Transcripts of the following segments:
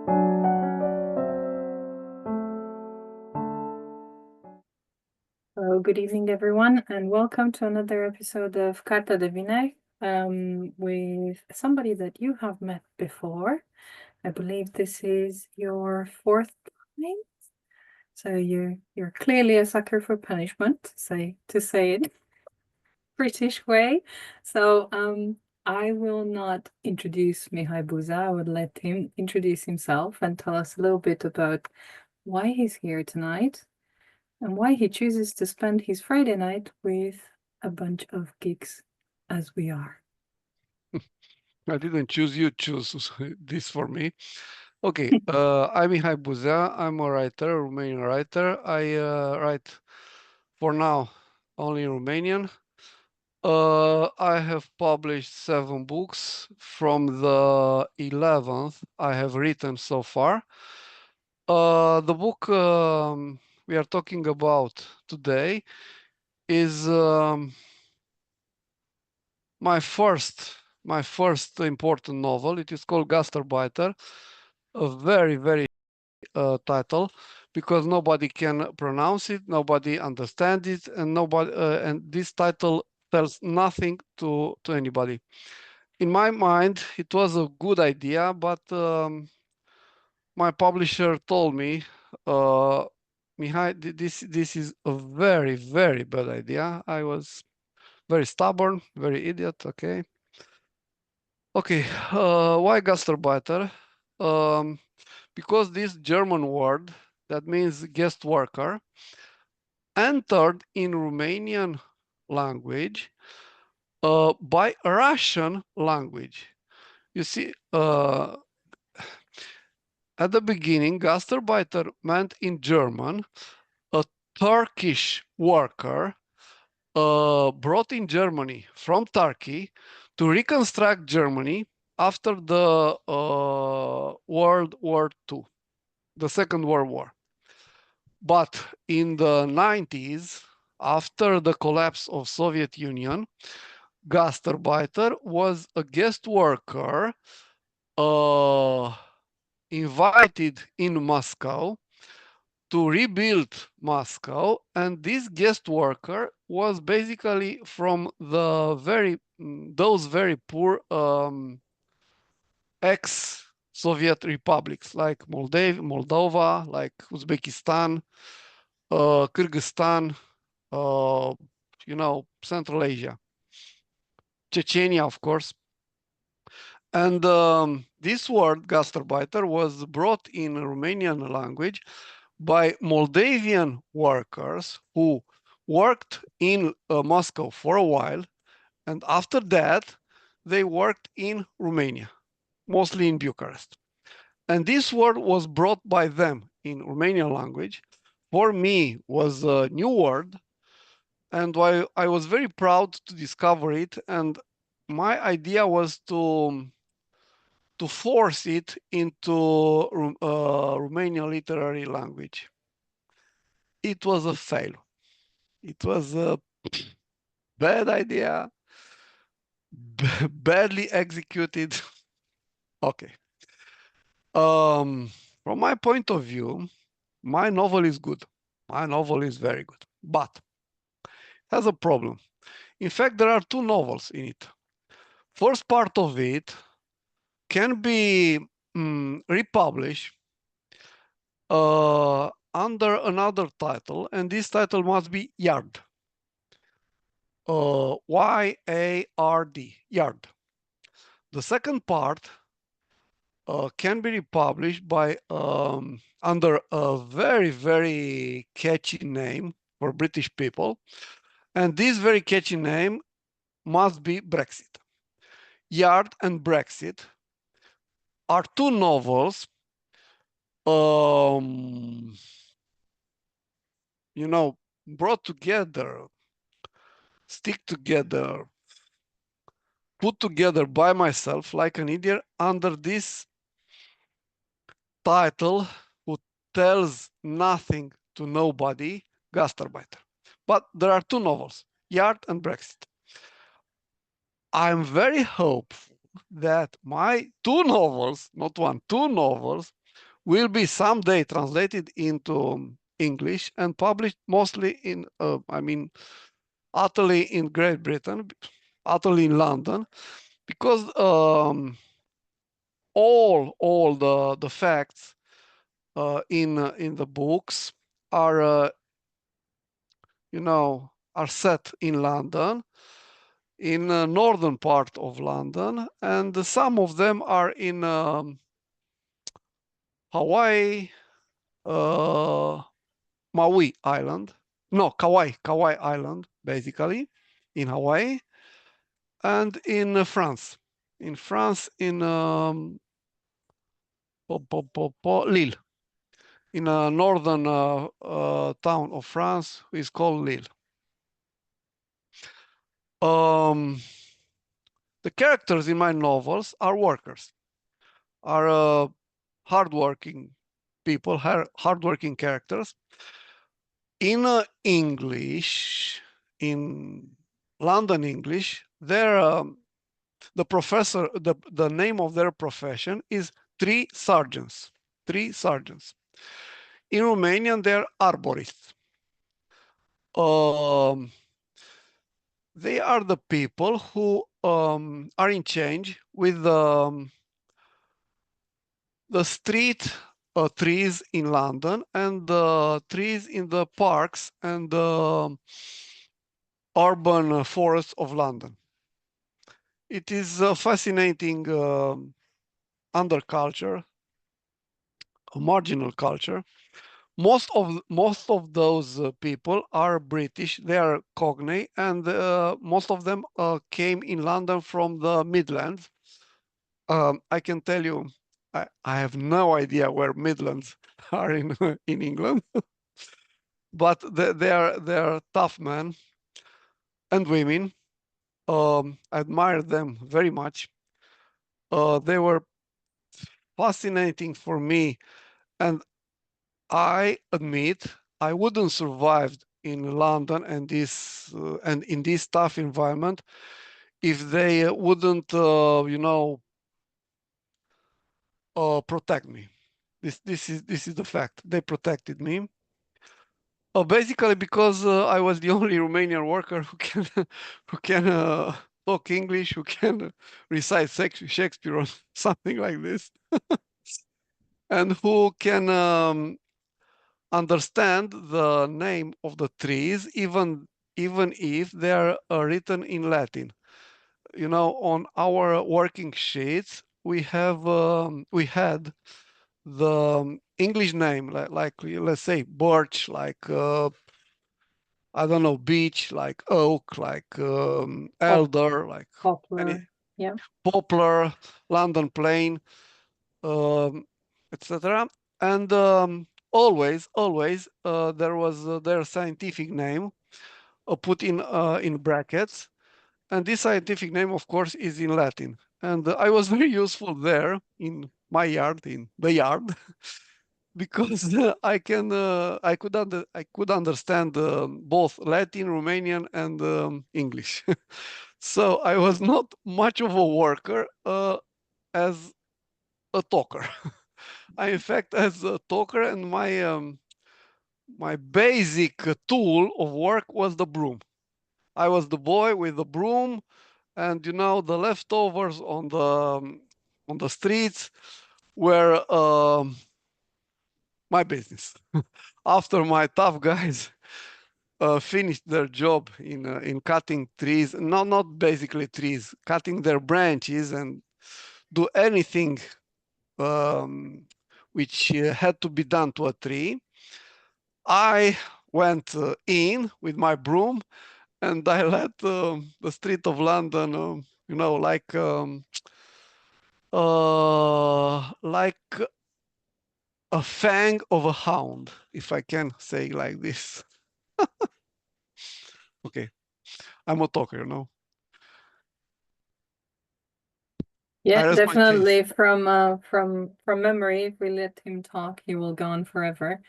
Hello, good evening, everyone, and welcome to another episode of Carta de Vinay with somebody that you have met before. I believe this is your fourth time, so you're clearly a sucker for punishment, to say it British way. So I will not introduce Mihai Buzea. I would let him introduce himself and tell us a little bit about why he's here tonight and why he chooses to spend his Friday night with a bunch of geeks as we are. I didn't choose, you choose this for me. Okay, I'm Mihai Buzea. I'm a writer, a Romanian writer. I write for now only in Romanian. I have published 7 books. From the 11th I have written so far. The book we are talking about today is my first important novel. It is called Gastarbeiter, a very title, because nobody can pronounce it, nobody understands it, and nobody and this title tells nothing to anybody. In my mind, it was a good idea, but my publisher told me, Mihai, this is a very bad idea. I was very stubborn, very idiot. Okay, why Gastarbeiter? Um, because this German word that means guest worker entered in Romanian language by Russian language. You see, at the beginning, Gastarbeiter meant in German a Turkish worker brought in Germany from Turkey to reconstruct Germany after the World War II, the Second World War. But in the 90s, after the collapse of Soviet Union, Gastarbeiter was a guest worker invited in Moscow to rebuild Moscow, and this guest worker was basically from the those very poor ex-Soviet republics like Moldova, like Uzbekistan, Kyrgyzstan, Central Asia, Chechnya, of course. And this word, Gastarbeiter, was brought in Romanian language by Moldavian workers who worked in Moscow for a while. And after that, they worked in Romania, mostly in Bucharest. And this word was brought by them in Romanian language. For me, was a new word. And I was very proud to discover it. And my idea was to force it into Romanian literary language. It was a fail. It was a bad idea, badly executed. Okay. From my point of view, my novel is good. My novel is very good, but it has a problem. In fact, there are 2 novels in it. First part of it can be republished under another title, and this title must be Yard. Y-A-R-D, Yard. The second part can be republished by under a very catchy name for British people, and this very catchy name must be Brexit. Yard and Brexit are 2 novels, brought together, stick together, put together by myself like an idiot under this title who tells nothing to nobody, Gastarbeiter. But there are 2 novels, Yard and Brexit. I'm very hopeful that my 2 novels, not one, 2 novels, will be someday translated into English and published mostly in, utterly in Great Britain, utterly in London, because all the facts in the books are are set in London, in the northern part of London, and some of them are in Hawaii, uh, Maui Island, no, Kauai Island, basically, in Hawaii, and in France. In France, in Lille, in a northern town of France, is called Lille. The characters in my novels are workers, are hardworking people, hardworking characters. In English, in London English, the name of their profession is three sergeants. Three sergeants. In Romanian, they're arborists. Um, they are the people who are in charge with the street trees in London and the trees in the parks and the urban forests of London. It is a fascinating underculture, a marginal culture. Most of those people are British. They are Cockney, and most of them came in London from the Midlands. I can tell you, I have no idea where Midlands are in in England, but they are tough men and women. I admire them very much. They were fascinating for me, and I admit I wouldn't survive in London and in this tough environment if they wouldn't, protect me. This is the fact. They protected me. Basically, because I was the only Romanian worker who can who can talk English, who can recite Shakespeare or something like this, and who can understand the name of the trees, even if they are written in Latin. On our working sheets, we had the English name, like let's say birch, like I don't know, beech, like oak, like elder, like any Poplar. Yeah. poplar, London plane, um, etc. And always, there was their scientific name put in brackets, and this scientific name, of course, is in Latin. And I was very useful there in my yard, in the yard, because I could understand both Latin, Romanian, and English. So I was not much of a worker as a talker. I, in fact, as a talker, and my basic tool of work was the broom. I was the boy with the broom, and the leftovers on the streets were my business. After my tough guys finished their job in cutting trees, not basically trees, cutting their branches and do anything um, which had to be done to a tree, I went in with my broom and I let the street of London, like a fang of a hound, if I can say like this. Okay, I'm a talker. I Yeah, rest my case. definitely from memory, if we let him talk, he will go on forever.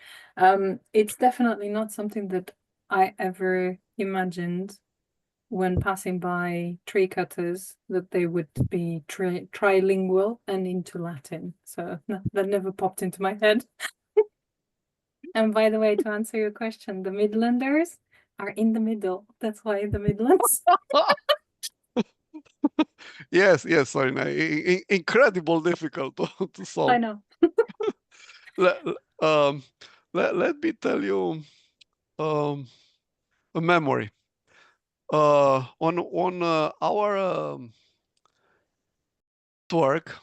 It's definitely not something that I ever imagined when passing by tree cutters that they would be trilingual and into Latin. So that never popped into my head. And by the way, to answer your question, the Midlanders are in the middle. That's why the Midlands. Yes, yes, sorry, incredible difficult to solve. I know. Let, let me tell you a memory. On our work,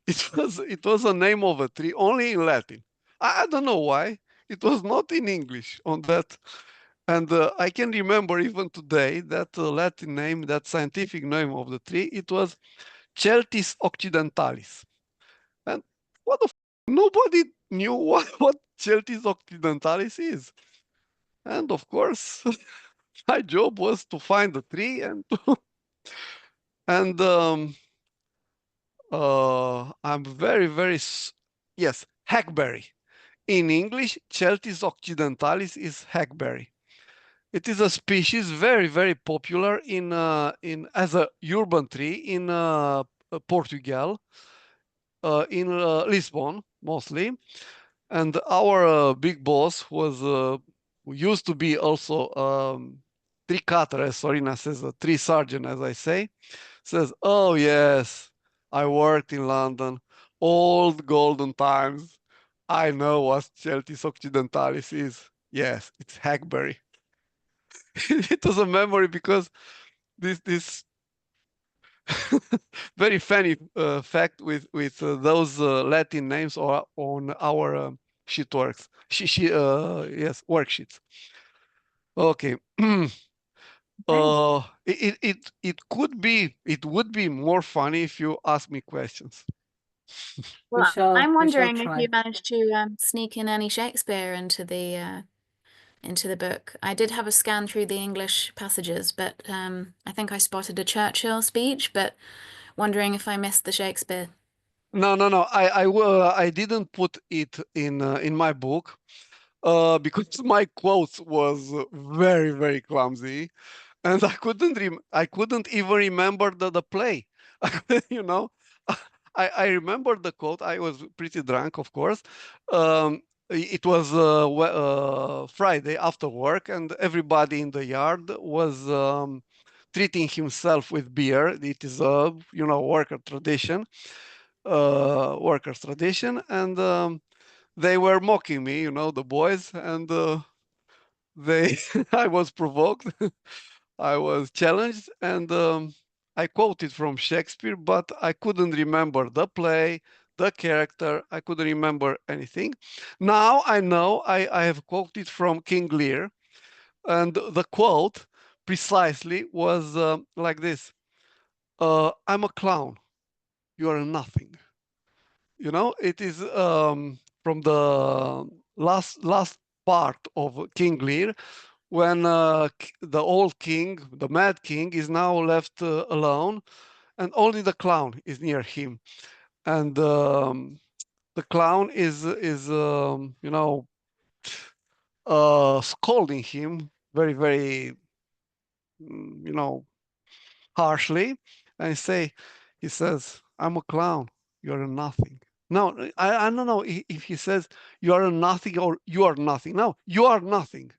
it was a name of a tree only in Latin. I don't know why. It was not in English on that. And I can remember even today that Latin name, that scientific name of the tree, it was Celtis occidentalis. And what the nobody knew what Celtis occidentalis is. And of course, my job was to find the tree and and I'm very, very, yes, hackberry. In English, Celtis occidentalis is hackberry. It is a species very, very popular in as a urban tree in Portugal, in Lisbon mostly. And our big boss was who used to be also tree cutter, as Sorina says, a tree sergeant, as I say, says, "Oh yes, I worked in London, old golden times. I know what Celtis occidentalis is. Yes, it's hackberry." It was a memory because this very funny fact with those Latin names or on our sheet works. Yes, worksheets. Okay. It would be more funny if you ask me questions. We Well, shall I'm we shall wondering if you try. managed to sneak in any Shakespeare into the book. I did have a scan through the English passages, but I think I spotted a Churchill speech, but wondering if I missed the Shakespeare. No, no, no. I didn't put it in my book because my quotes was very, very clumsy, and I couldn't even remember the play. You know, I remember the quote. I was pretty drunk, of course. It was Friday after work, and everybody in the yard was treating himself with beer. It is a workers tradition, and they were mocking me, the boys, and they I was provoked. I was challenged, and I quoted from Shakespeare, but I couldn't remember the play, the character. I couldn't remember anything. Now I know I have quoted from King Lear, and the quote precisely was like this: "I'm a clown. You are nothing." It is from the last part of King Lear, when the old king, the mad king, is now left alone, and only the clown is near him, and the clown is scolding him very, very harshly, and he says, "I'm a clown. You're a nothing." No, I don't know if he says you are a nothing or you are nothing. No, you are nothing.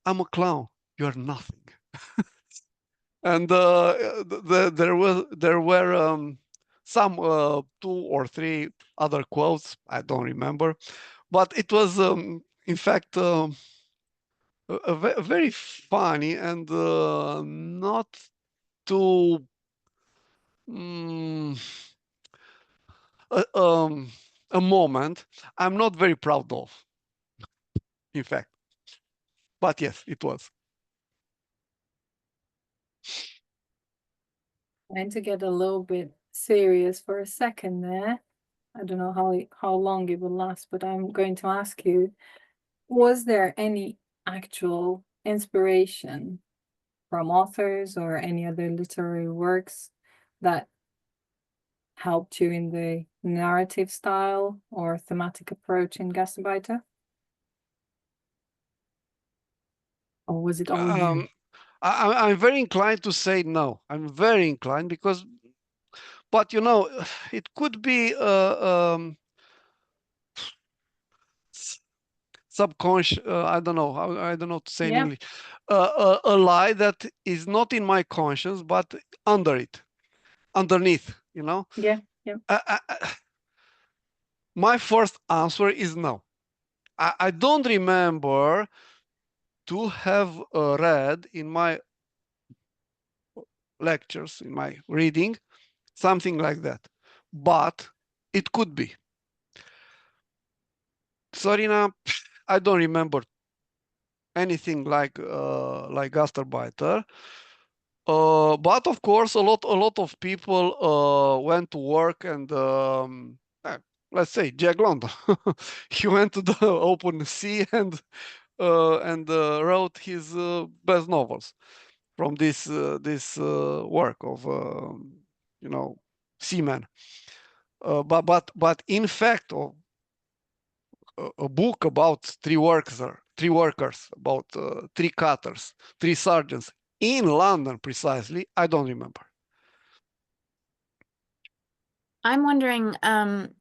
I'm a clown. You're nothing. And there were some two or three other quotes. I don't remember, but it was in fact very funny and not too mm, a, um, a moment I'm not very proud of, in fact. But yes, it was. Trying to get a little bit serious for a second there. I don't know how long it will last, but I'm going to ask you, was there any actual inspiration from authors or any other literary works that helped you in the narrative style or thematic approach in Gastarbeiter? Or was it all you? I'm very inclined to say no. I'm very inclined because, but you know, it could be subconscious. I don't know how. I don't know to say in Yeah. English. A lie that is not in my conscience, but under it, underneath. You know. Yeah. Yeah. My first answer is no. I don't remember to have read in my lectures, in my reading, something like that. But it could be. Sorina, I don't remember anything like Gastarbeiter. But of course, a lot of people went to work and let's say Jack London. He went to the open sea and wrote his best novels from this work of seaman. But in fact, a book about three workers, about three cutters, three sergeants in London precisely, I don't remember. I'm wondering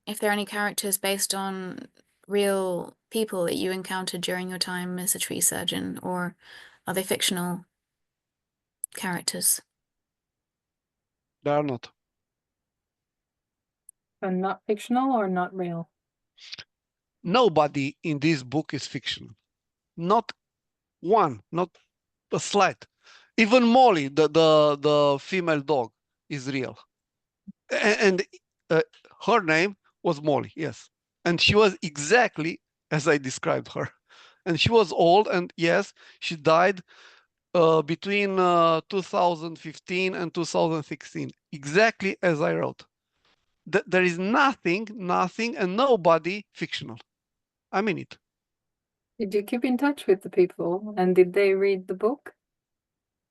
if there are any characters based on real people that you encountered during your time as a tree surgeon, or are they fictional characters? They are not. And not fictional or not real? Nobody in this book is fictional. Not one, not a slight. Even Molly, the female dog, is real. And her name was Molly, yes. And she was exactly as I described her. And she was old, and yes, she died between 2015 and 2016, exactly as I wrote. There is nothing, and nobody fictional. I mean it. Did you keep in touch with the people? And did they read the book?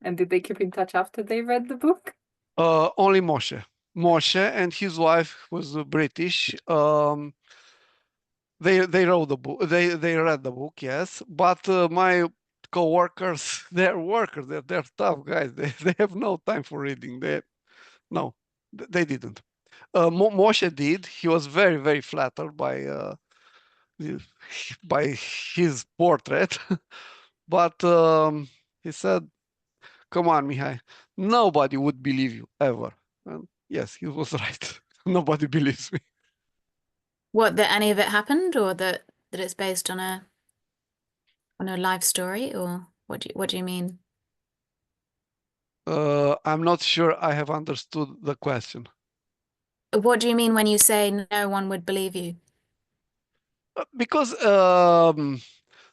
And did they keep in touch after they read the book? Only Moshe. Moshe and his wife was British. They wrote the book. They read the book, yes. But my co-workers, they're workers. They're tough guys. They have no time for reading. No, they didn't. Moshe did. He was very flattered by his portrait, but he said, "Come on, Mihai, nobody would believe you ever." And yes, he was right. Nobody believes me. What, that any of it happened, or that it's based on a life story, or what do you mean? I'm not sure I have understood the question. What do you mean when you say no one would believe you? Because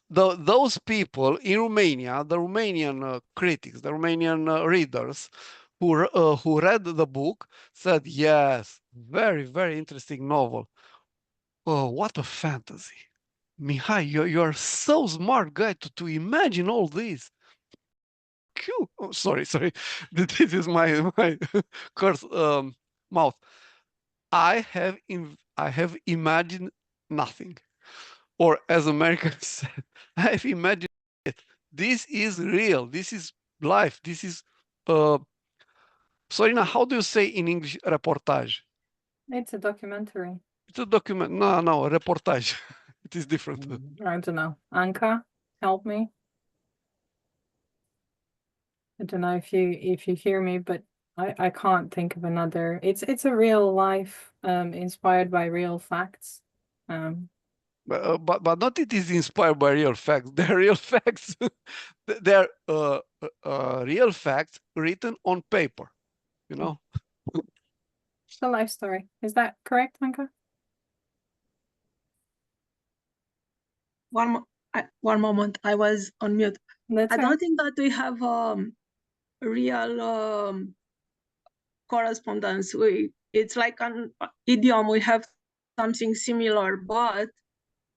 those people in Romania, the Romanian critics, the Romanian readers who read the book said, yes, very interesting novel. Oh, what a fantasy. Mihai, you're so smart guy to imagine all this. Oh, sorry. This is my curse mouth. I have imagined nothing. Or as Americans said, I've imagined it. This is real. This is life. This is Sorina, how do you say in English reportage? It's a documentary. It's a document. No, reportage. It is different. I don't know. Anka, help me. I don't know if you hear me, but I can't think of another. It's a real life inspired by real facts. But not it is inspired by real facts. They're real facts. They're real facts written on paper. You know. It's a life story. Is that correct, Anka? One moment, I was on mute. That's I right. don't think that we have real correspondence. It's like an idiom. We have something similar, but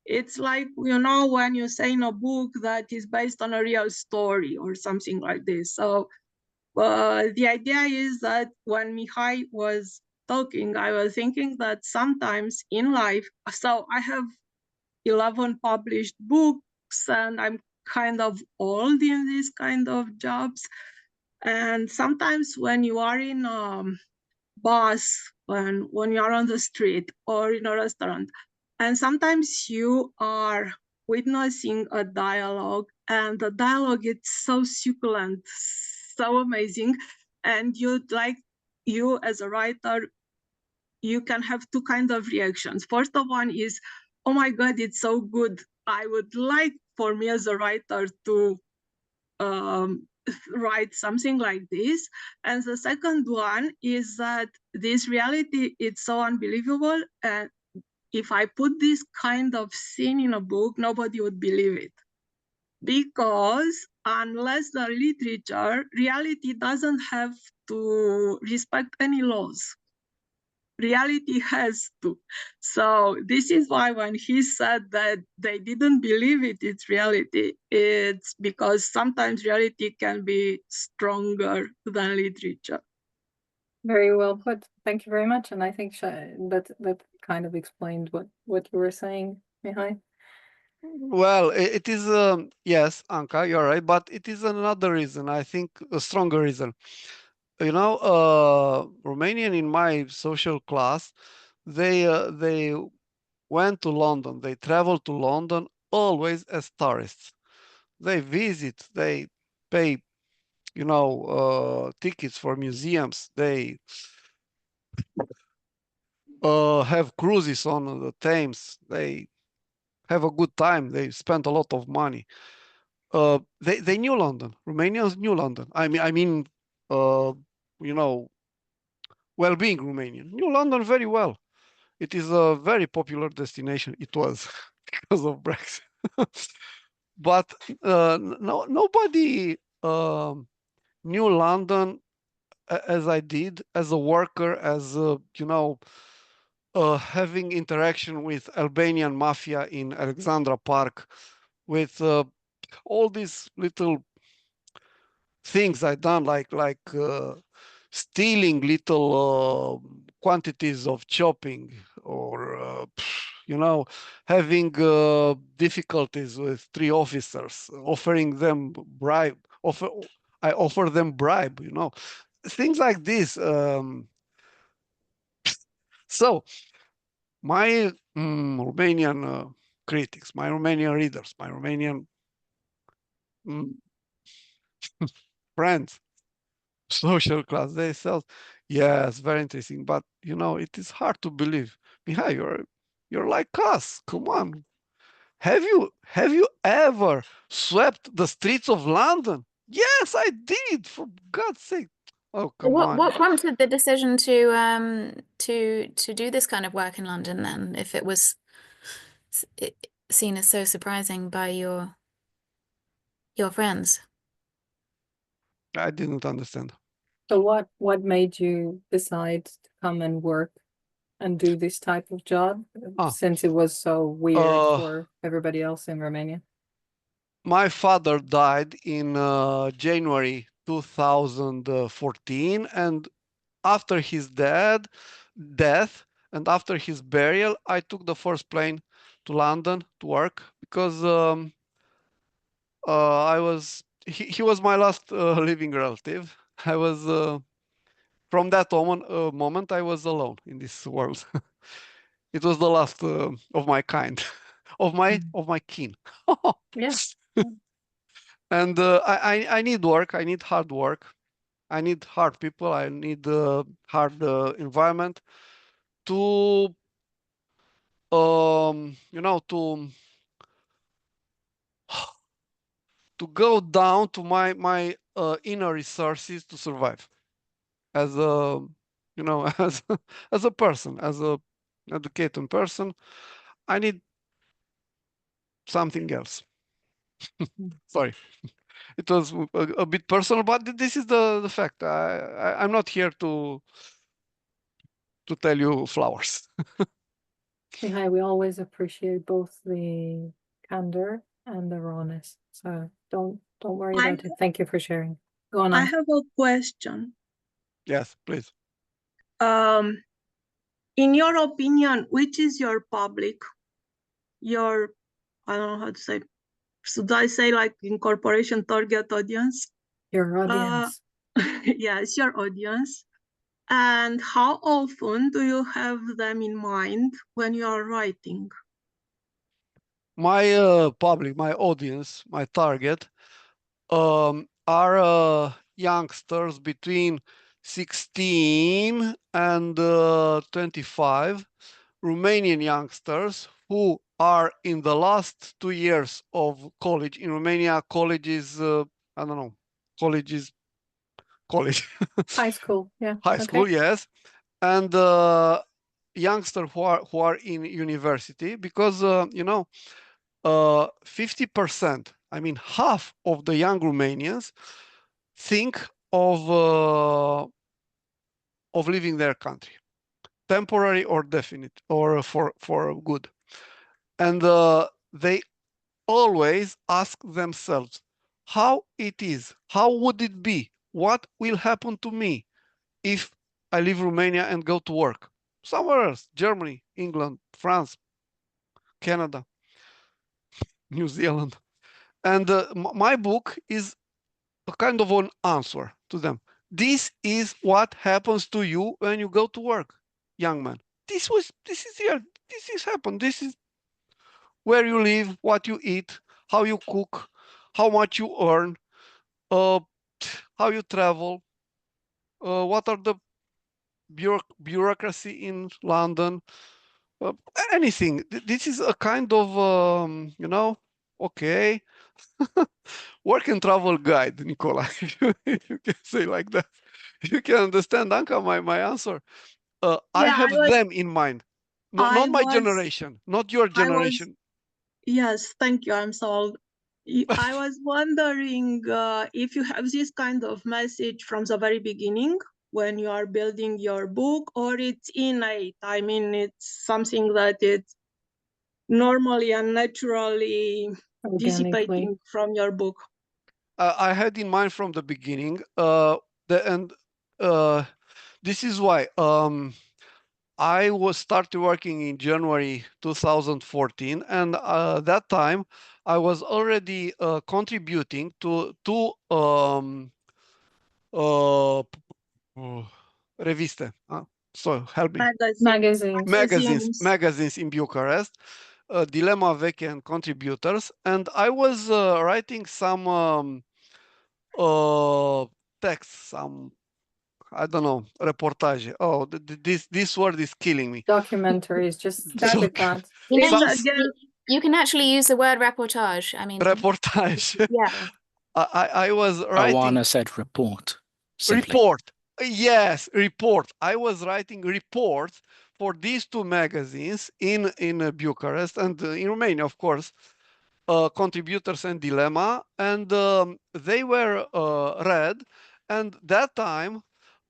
it's like, you know, when you say in a book that is based on a real story or something like this. So the idea is that when Mihai was talking, I was thinking that sometimes in life, so I have 11 published books and I'm kind of old in these kind of jobs. And sometimes when you are in bus, when you are on the street or in a restaurant, and sometimes you are witnessing a dialogue, and the dialogue is so succulent, so amazing, and you as a writer, you can have two kinds of reactions. First of one is, oh my God, it's so good. I would like for me as a writer to write something like this. And the second one is that this reality is so unbelievable, and if I put this kind of scene in a book, nobody would believe it, because unless the literature, reality doesn't have to respect any laws. Reality has to. So this is why when he said that they didn't believe it's reality, it's because sometimes reality can be stronger than literature. Very well put. Thank you very much. And I think that kind of explained what you were saying, Mihai. Well, it is, yes, Anka, you're right, but it is another reason, I think a stronger reason. You know, Romanian in my social class, they went to London, they traveled to London always as tourists. They visit, they pay, you know, tickets for museums, they have cruises on the Thames, they have a good time, they spend a lot of money. They knew London. Romanians knew London. I mean, you know, well-being Romanian knew London very well. It is a very popular destination. It was because of Brexit, but nobody knew London as I did, as a worker, as you know, having interaction with Albanian mafia in Alexandra Park, with all these little things I done, like stealing little quantities of chopping, or you know, having difficulties with 3 officers, offering them bribe. I offer them bribe, you know, things like this. So my Romanian critics, my Romanian readers, my Romanian friends, social class, they felt, yes, very interesting, but you know, it is hard to believe. Mihai, you're like us. Come on. Have you ever swept the streets of London? Yes, I did, for God's sake. Oh, come on. What prompted the decision to do this kind of work in London then, if it was seen as so surprising by your friends? I didn't understand. So what made you decide to come and work and do this type of job, since it was so weird for everybody else in Romania? My father died in January 2014, and after his death and after his burial, I took the first plane to London to work, because he was my last living relative. I was from that moment I was alone in this world. It was the last of my kind, of my kin. Yes. And I need work. I need hard work. I need hard people. I need hard environment to you know, to go down to my inner resources to survive as a, you know, as a person, as a educated person. I need something else. Sorry, it was a bit personal, but this is the fact. I'm not here to tell you flowers. Mihai, we always appreciate both the candor and the rawness. So don't worry about it. Thank you for sharing. Go on. I have a question. Yes, please. In your opinion, which is your public? Your, I don't know how to say, should I say like incorporation target audience? Your audience. yes, your audience. And how often do you have them in mind when you are writing? My public, my audience, my target are youngsters between 16 and 25, Romanian youngsters who are in the last 2 years of college. In Romania, college is, I don't know, college is college. High school, yeah. High school, Okay. yes. And youngsters who are in university, because, 50%, I mean, half of the young Romanians think of leaving their country, temporary or definite, or for good. And they always ask themselves how it is, how would it be, what will happen to me if I leave Romania and go to work somewhere else, Germany, England, France, Canada, New Zealand. And my book is a kind of an answer to them. This is what happens to you when you go to work, young man. This is here. This is happened. This is where you live, what you eat, how you cook, how much you earn, uh, how you travel, what are the bureaucracy in London, uh, anything. This is a kind of, okay, work and travel guide, Nicola, if you can say like that. You can understand, Anka, my answer. I Yeah, have them in mind. Not I my was, generation, not your I was, generation. yes, thank you. I'm sold. I was wondering if you have this kind of message from the very beginning when you are building your book, or it's innate. I mean, it's something that it's normally and naturally Organically. dissipating from your book. I had in mind from the beginning, and this is why I was started working in January 2014, and that time I was already contributing to two uh, reviste. So help me. Magazines. Magazines in Bucharest, Dilemma Veche and Contributors, and I was writing some texts, some, I don't know, reportage. Oh, this word is killing me. Documentaries, just stick That with that. You know, it's Some again, you can actually use the word reportage. I mean, reportage. yeah. I was writing Awana said report, simply. report. Yes, report. I was writing reports for these two magazines in Bucharest and in Romania, of course, Contributors and Dilemma, and they were read. And that time,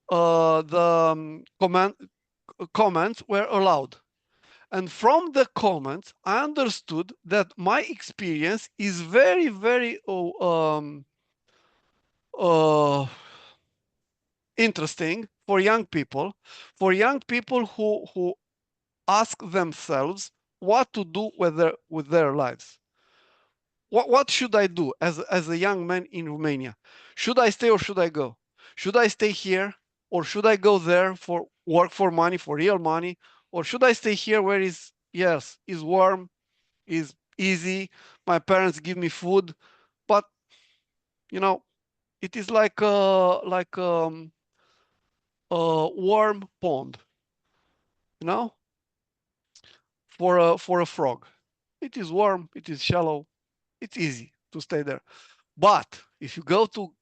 the comments were allowed. And from the comments, I understood that my experience is very, very interesting for young people who ask themselves what to do with their lives. What should I do as a young man in Romania? Should I stay or should I go? Should I stay here or should I go there for work for money, for real money? Or should I stay here where is, yes, is warm, is easy, my parents give me food, but it is like a warm pond, you know, for a frog. It is warm, it is shallow, it's easy to stay there. But if you go to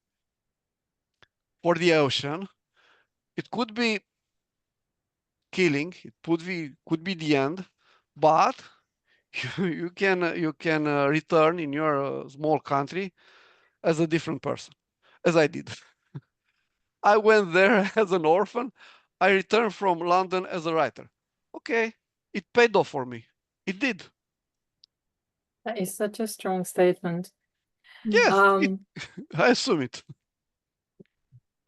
for the ocean, it could be killing, it could be the end, but you can return in your small country as a different person, as I did. I went there as an orphan. I returned from London as a writer. Okay, it paid off for me. It did. That is such a strong statement. Yes, I assume it.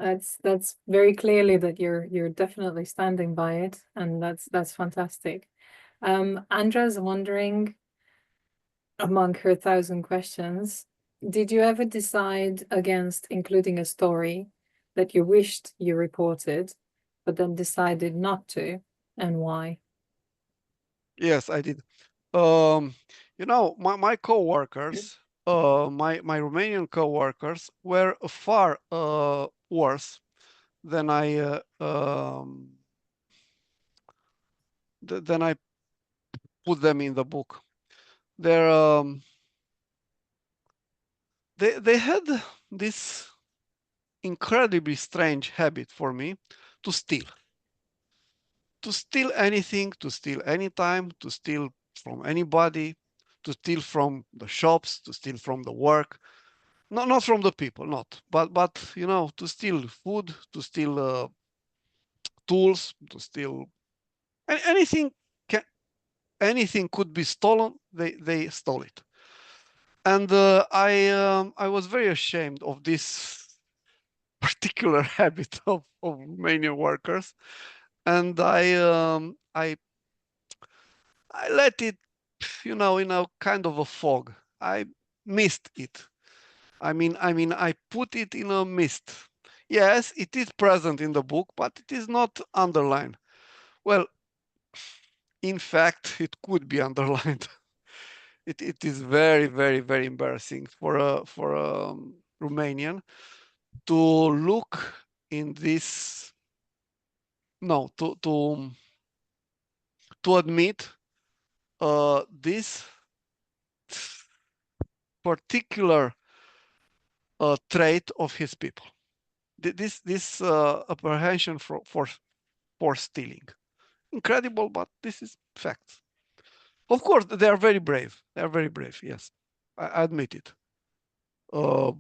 That's very clearly that you're definitely standing by it, and that's fantastic. Andra's wondering, among her 1,000 questions, did you ever decide against including a story that you wished you reported, but then decided not to, and why? Yes, I did. My coworkers, my Romanian coworkers were far worse than I put them in the book. They're they had this incredibly strange habit for me to steal. To steal anything, to steal anytime, to steal from anybody, to steal from the shops, to steal from the work. Not from the people, not. But to steal food, to steal tools, to steal anything. Can, anything could be stolen. They stole it, and I was very ashamed of this particular habit of Romanian workers, and I let it, in a kind of a fog. I missed it. I put it in a mist. Yes, it is present in the book, but it is not underlined. Well, in fact, it could be underlined. It is very, very, very embarrassing for a Romanian to look in this. No, to admit this particular trait of his people. This apprehension for stealing. Incredible, but this is facts. Of course, they are very brave. They are very brave. Yes, I admit it. Uh,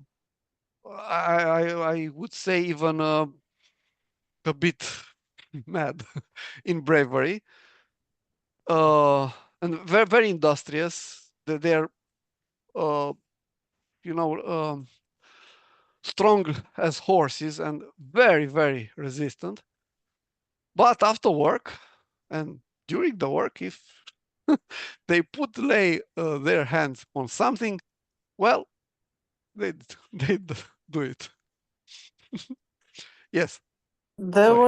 I would say even a bit mad in bravery. And very very industrious. They're uh, you know strong as horses and very very resistant. But after work and during the work, if they lay their hands on something, well, they they do it. Yes, sorry.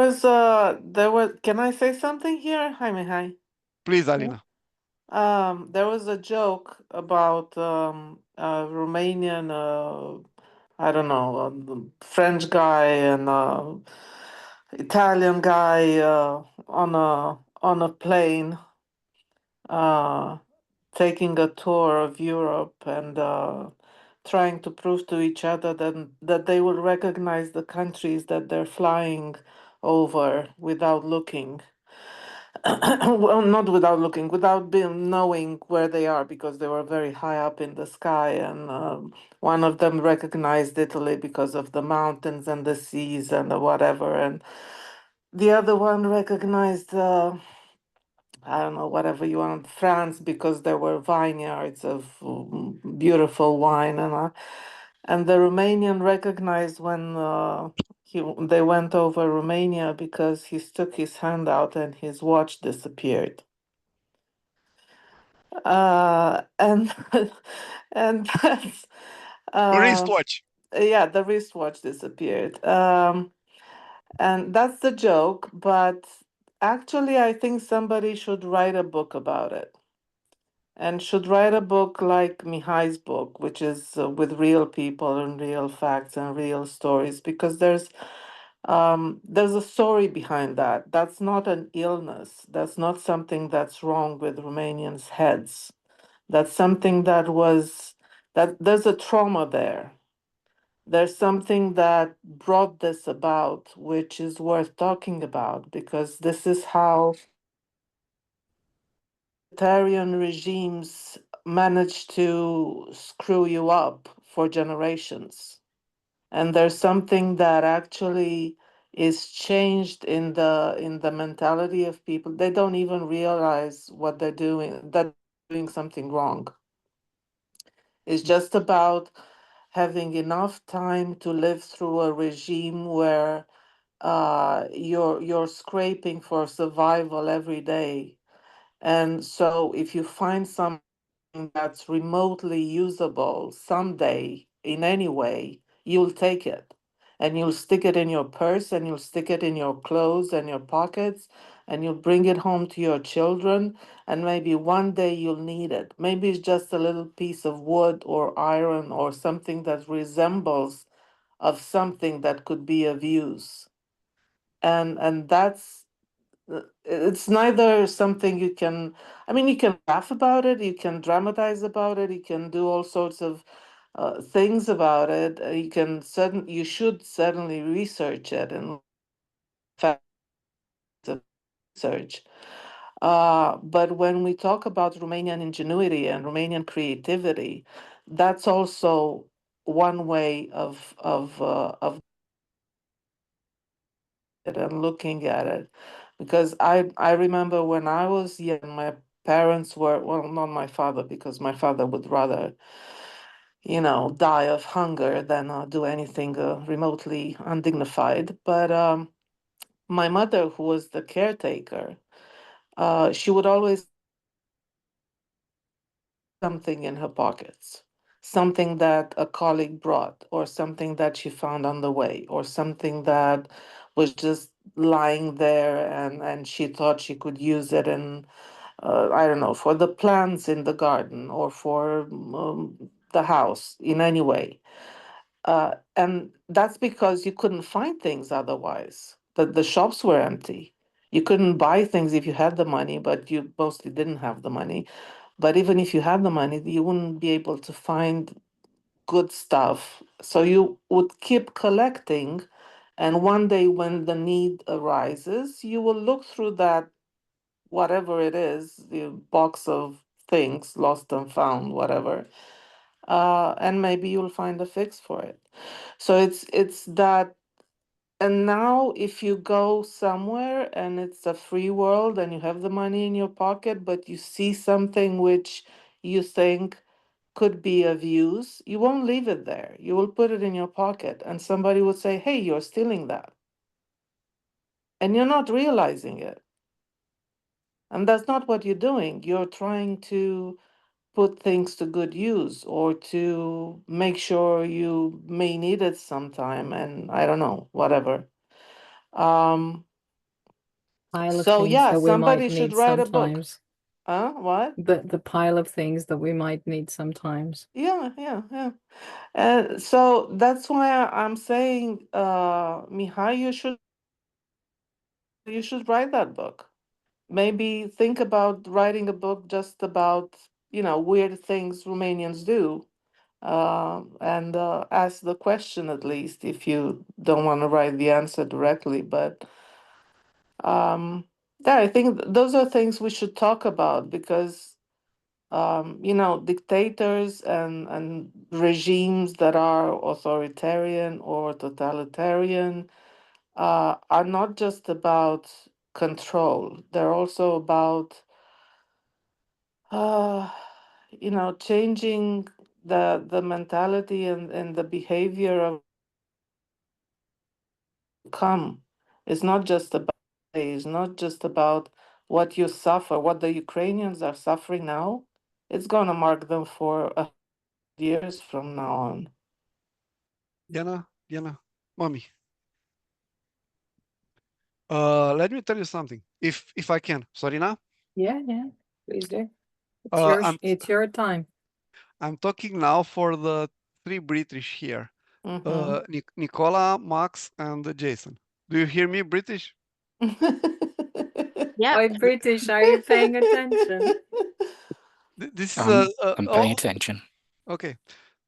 There was, can I say something here? Hi, Mihai. Please, Yeah. Alina. There was a joke about a Romanian, I don't know, a French guy and Italian guy on a plane, uh, taking a tour of Europe and trying to prove to each other that they will recognize the countries that they're flying over without looking. Well, not without looking, without being knowing where they are, because they were very high up in the sky, and one of them recognized Italy because of the mountains and the seas and the whatever, and the other one recognized I don't know, whatever you want, France, because there were vineyards of beautiful wine, and the Romanian recognized when they went over Romania because he stuck his hand out and his watch disappeared. And and that's Wristwatch. yeah, the wristwatch disappeared. And that's the joke, but actually, I think somebody should write a book about it. And should write a book like Mihai's book, which is with real people and real facts and real stories, because there's a story behind that. That's not an illness. That's not something that's wrong with Romanians' heads. That's something that there's a trauma there. There's something that brought this about, which is worth talking about, because this is how totalitarian regimes manage to screw you up for generations. And there's something that actually is changed in the mentality of people. They don't even realize what they're doing, that they're doing something wrong. It's just about having enough time to live through a regime where you're scraping for survival every day. And so if you find something that's remotely usable someday in any way, you'll take it. and you'll stick it in your purse and you'll stick it in your clothes and your pockets and you'll bring it home to your children, and maybe one day you'll need it. Maybe it's just a little piece of wood or iron or something that resembles of something that could be of use. And that's it's neither something you can, I mean, you can laugh about it, you can dramatize about it, you can do all sorts of things about it. You should certainly research it and facts of research. But when we talk about Romanian ingenuity and Romanian creativity, that's also one way of it and looking at it. Because I remember when I was young, my parents were, well, not my father, because my father would rather, die of hunger than do anything remotely undignified. But my mother, who was the caretaker, she would always something in her pockets, something that a colleague brought, or something that she found on the way, or something that was just lying there and she thought she could use it in, I don't know, for the plants in the garden or for the house in any way. And that's because you couldn't find things otherwise. The shops were empty. You couldn't buy things if you had the money, but you mostly didn't have the money. But even if you had the money, you wouldn't be able to find good stuff. So you would keep collecting. And one day when the need arises, you will look through that, whatever it is, the box of things, lost and found, whatever. And maybe you'll find a fix for it. So it's that. And now if you go somewhere and it's a free world and you have the money in your pocket, but you see something which you think could be of use, you won't leave it there. You will put it in your pocket and somebody would say, "Hey, you're stealing that." And you're not realizing it. And that's not what you're doing. You're trying to put things to good use or to make sure you may need it sometime, and I don't know, whatever. Um, Pile of so things yeah, that we might somebody should need write a book. sometimes. Huh? What? The pile of things that we might need sometimes. Yeah, yeah, yeah. So that's why I'm saying, Mihai, you should write that book. Maybe think about writing a book just about, weird things Romanians do. And ask the question, at least, if you don't want to write the answer directly. But yeah, I think those are things we should talk about because dictators and regimes that are authoritarian or totalitarian are not just about control. They're also about, uh, changing the mentality and the behavior of come. It's not just about it's not just about what you suffer, what the Ukrainians are suffering now. It's gonna mark them for years from now on. Diana, mommy. Let me tell you something, if I can. Sorina? Yeah, please do. It's Uh, your I'm it's your time. I'm talking now for the three British here. Mhm. Nicola, Max, and Jason. Do you hear me, British? Yep. Why British? Are you paying attention? This is I'm paying attention. okay.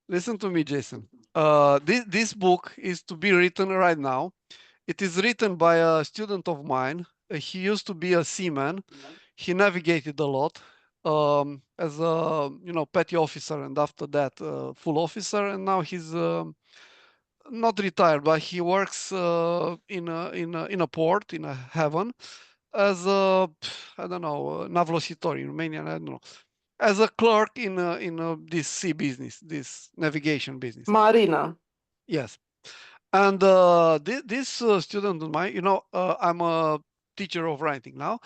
Listen to me, Jason. This book is to be written right now. It is written by a student of mine. He used to be a seaman. He navigated a lot as a petty officer, and after that full officer. And now he's not retired, but he works in a port in a haven as a, I don't know, navlositor in Romanian. I don't know, as a clerk in this sea business, this navigation business. Marina. Yes. And this student of mine, I'm a teacher of writing now.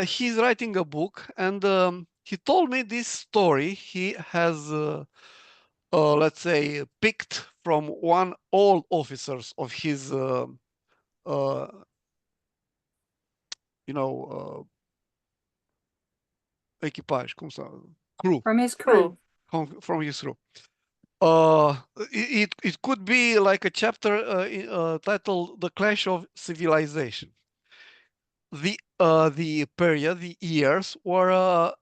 He's writing a book, and he told me this story he has, let's say, picked from one old officers of his, equipage, crew. From his crew. From his crew. It could be like a chapter titled "The Clash of Civilization." The period, the years were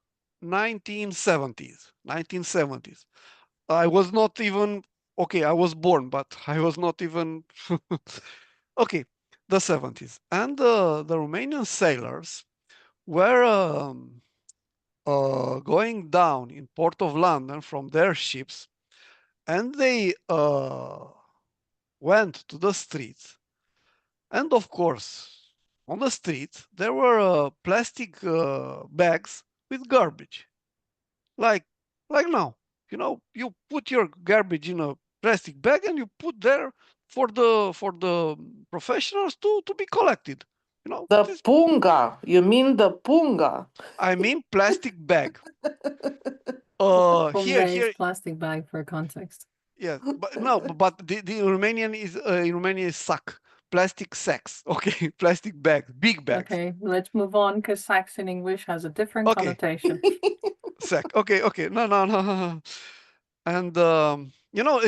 1970s. 1970s. I was not even okay. I was born, but I was not even okay. The 70s, and the Romanian sailors were going down in Port of London from their ships, and they went to the streets. And of course, on the street, there were plastic bags with garbage. Like now, you put your garbage in a plastic bag and you put there for the professionals to be collected. The punga. You mean the punga? I mean plastic bag. Punga is Here, plastic bag for context. yeah, but no, but the Romanian is in Romania is sack, plastic sacks. Okay, plastic bags, big bags. Okay, let's move on because sacks in English has a different Okay. connotation. Sack. Okay. No. And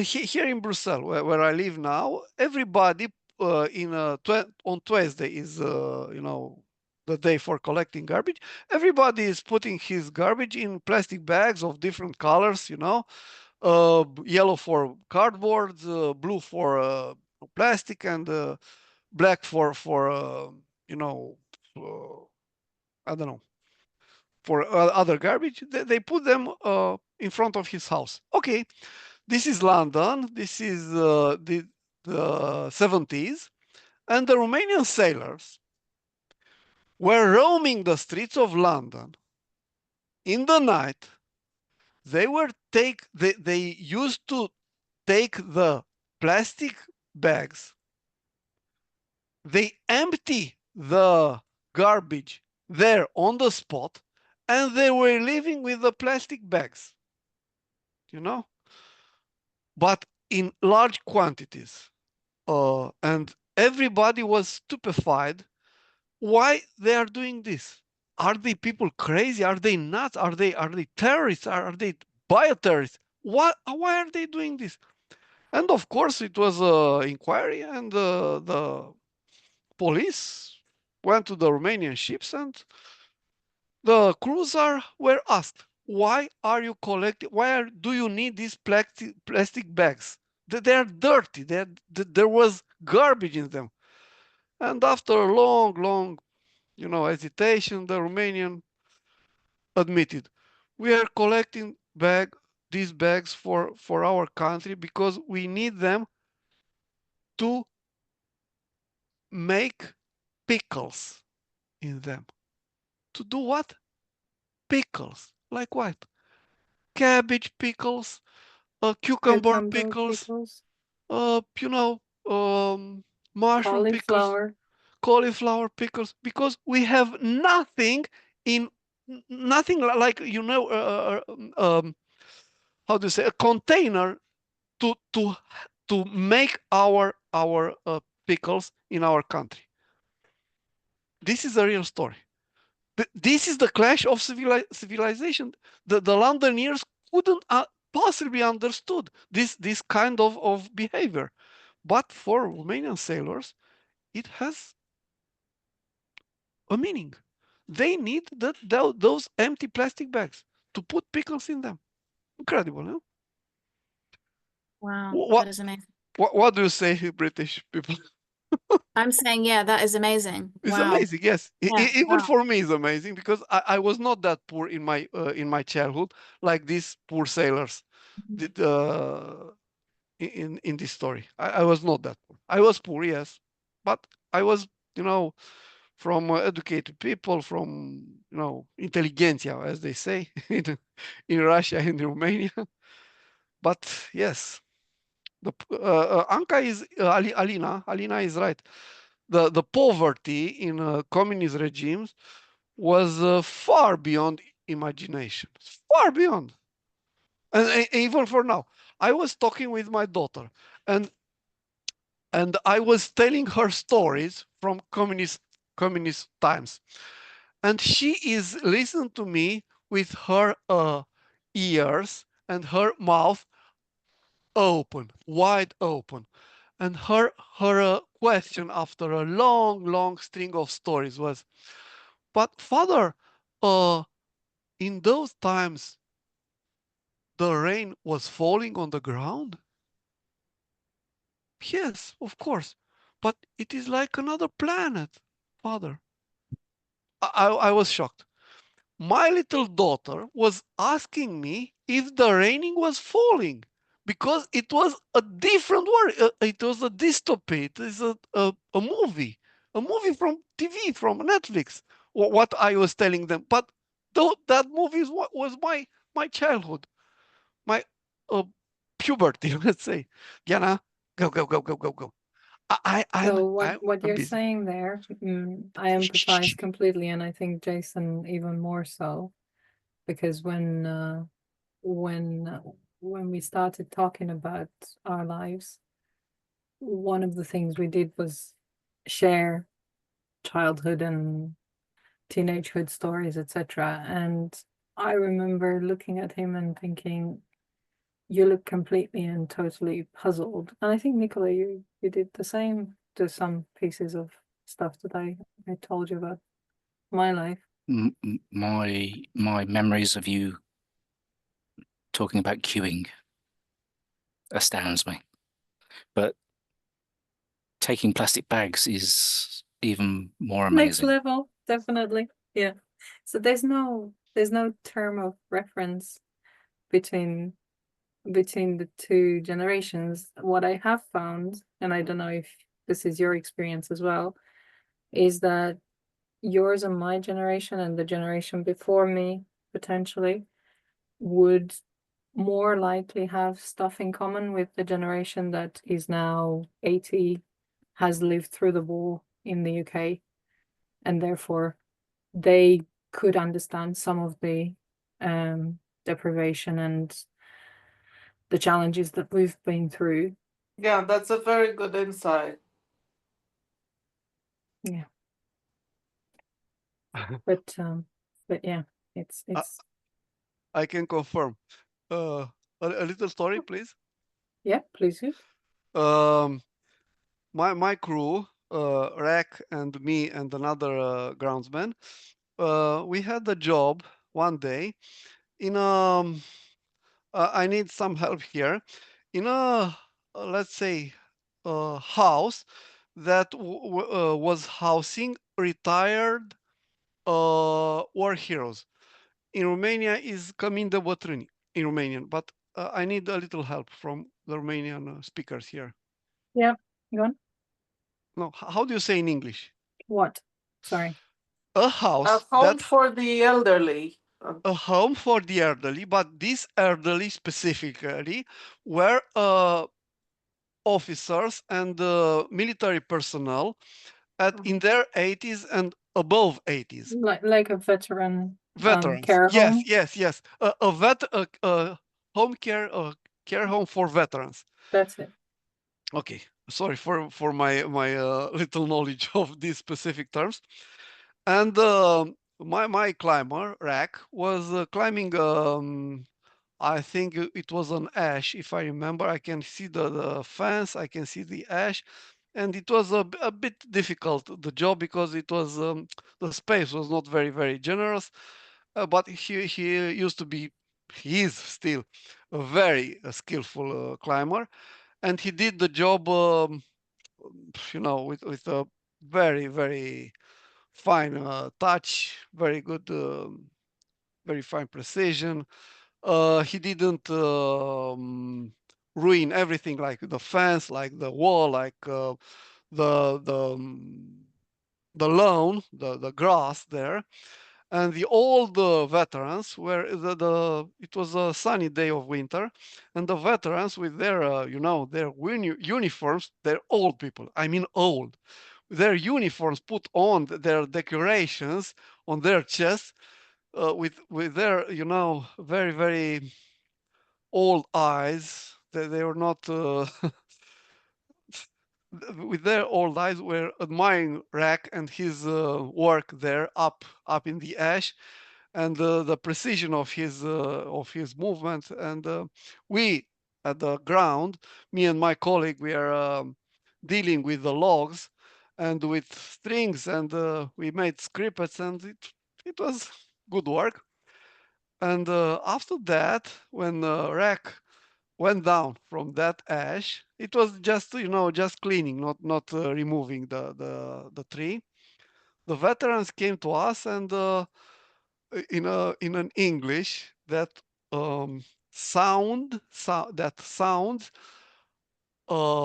here in Brussels, where I live now, everybody on Tuesday is the day for collecting garbage. Everybody is putting his garbage in plastic bags of different colors. Yellow for cardboard, blue for plastic, and black for I don't know, for other garbage. They put them in front of his house. Okay, this is London. This is the 70s, and the Romanian sailors were roaming the streets of London in the night. They used to take the plastic bags. They empty the garbage there on the spot, and they were living with the plastic bags, but in large quantities. And everybody was stupefied. Why they are doing this? Are they people crazy? Are they nuts? Are they terrorists? Are they bioterrorists? Why are they doing this? And of course, it was an inquiry, and the police went to the Romanian ships, and the crews were asked, why are you collecting? Do you need these plastic bags? They are dirty. There was garbage in them. And after a long, hesitation, the Romanian admitted, we are collecting these bags for our country because we need them to make pickles in them. To do what? Pickles. Like what? Cabbage pickles, cucumber pickles, mushroom pickles, cauliflower pickles, because we have nothing like, how do you say, a container to make our pickles in our country. This is a real story. This is the clash of civilization. The Londoners couldn't possibly understood this kind of behavior, but for Romanian sailors, it has a meaning. They need those empty plastic bags to put pickles in them. Incredible, no? Wow, that is amazing. What do you say, British people? I'm saying, yeah, that is amazing. It's Wow. amazing, yes. Yeah, Even wow. for me, it's amazing because I was not that poor in my childhood like these poor sailors did in this story. I was not that poor. I was poor, yes, but I was, from educated people, from intelligentsia, as they say in Russia and Romania. But yes, the Anka is Alina is right. The poverty in communist regimes was far beyond imagination, far beyond. And even for now, I was talking with my daughter, and I was telling her stories from communist times, and she is listening to me with her ears and her mouth open, wide open. And her question after a long string of stories was, "But father, uh, in those times, the rain was falling on the ground?" "Yes, of course, but it is like another planet, father." I was shocked. My little daughter was asking me if the raining was falling because it was a different word. It was a dystopia. It is a movie from TV, from Netflix. What I was telling them, but that movie is what was my childhood, my uh, puberty. Let's say, Diana, go go go go go go. So I'm what you're busy. saying there, I empathize completely, and I think Jason even more so, because when when we started talking about our lives, one of the things we did was share childhood and teenagehood stories, etc. And I remember looking at him and thinking, you look completely and totally puzzled. And I think, Nicola, you did the same to some pieces of stuff that I told you about my life. My memories of you talking about queuing astounds me, but taking plastic bags is even more Next amazing. level, definitely. Yeah. So there's no term of reference between the two generations. What I have found, and I don't know if this is your experience as well, is that yours and my generation and the generation before me potentially would more likely have stuff in common with the generation that is now 80, has lived through the war in the UK, and therefore they could understand some of the deprivation and the challenges that we've been through. Yeah, that's a very good insight. Yeah. But yeah, it's I can confirm. A little story, please. yeah, please do. My crew, Rack and me and another groundsman, we had a job one day in I need some help here, in a let's say a house that was housing retired war heroes. In Romania is Cămin de Bătrâni in Romanian, but I need a little help from the Romanian speakers here. Yeah, go on. No, how do you say in English? What? Sorry. A A house home that for the elderly. a home for the elderly, but these elderly specifically were officers and military personnel in their 80s and above 80s. Like a veteran Veterans. care Yes, home. yes, yes. A home care home for veterans. That's it. Okay, sorry for my little knowledge of these specific terms. And my climber Rack was climbing. I think it was an ash, if I remember. I can see the fence. I can see the ash, and it was a bit difficult the job because it was the space was not very generous. But he used to be, he is still a very skillful climber, and he did the job, with a very fine touch, very good, very fine precision. He didn't ruin everything, like the fence, like the wall, like the the um, the lawn, the grass there. And the old veterans were it was a sunny day of winter, and the veterans with their their uniforms, they're old people, I mean old, their uniforms, put on their decorations on their chests, with their very old eyes. They were not with their old eyes were admiring Rack and his work there up in the ash, and the precision of his movement. And we at the ground, me and my colleague, we are dealing with the logs and with strings, and we made scripts, and it was good work. And after that, when Rack went down from that ash, it was just just cleaning, not removing the tree. The veterans came to us, and in an English that that sounds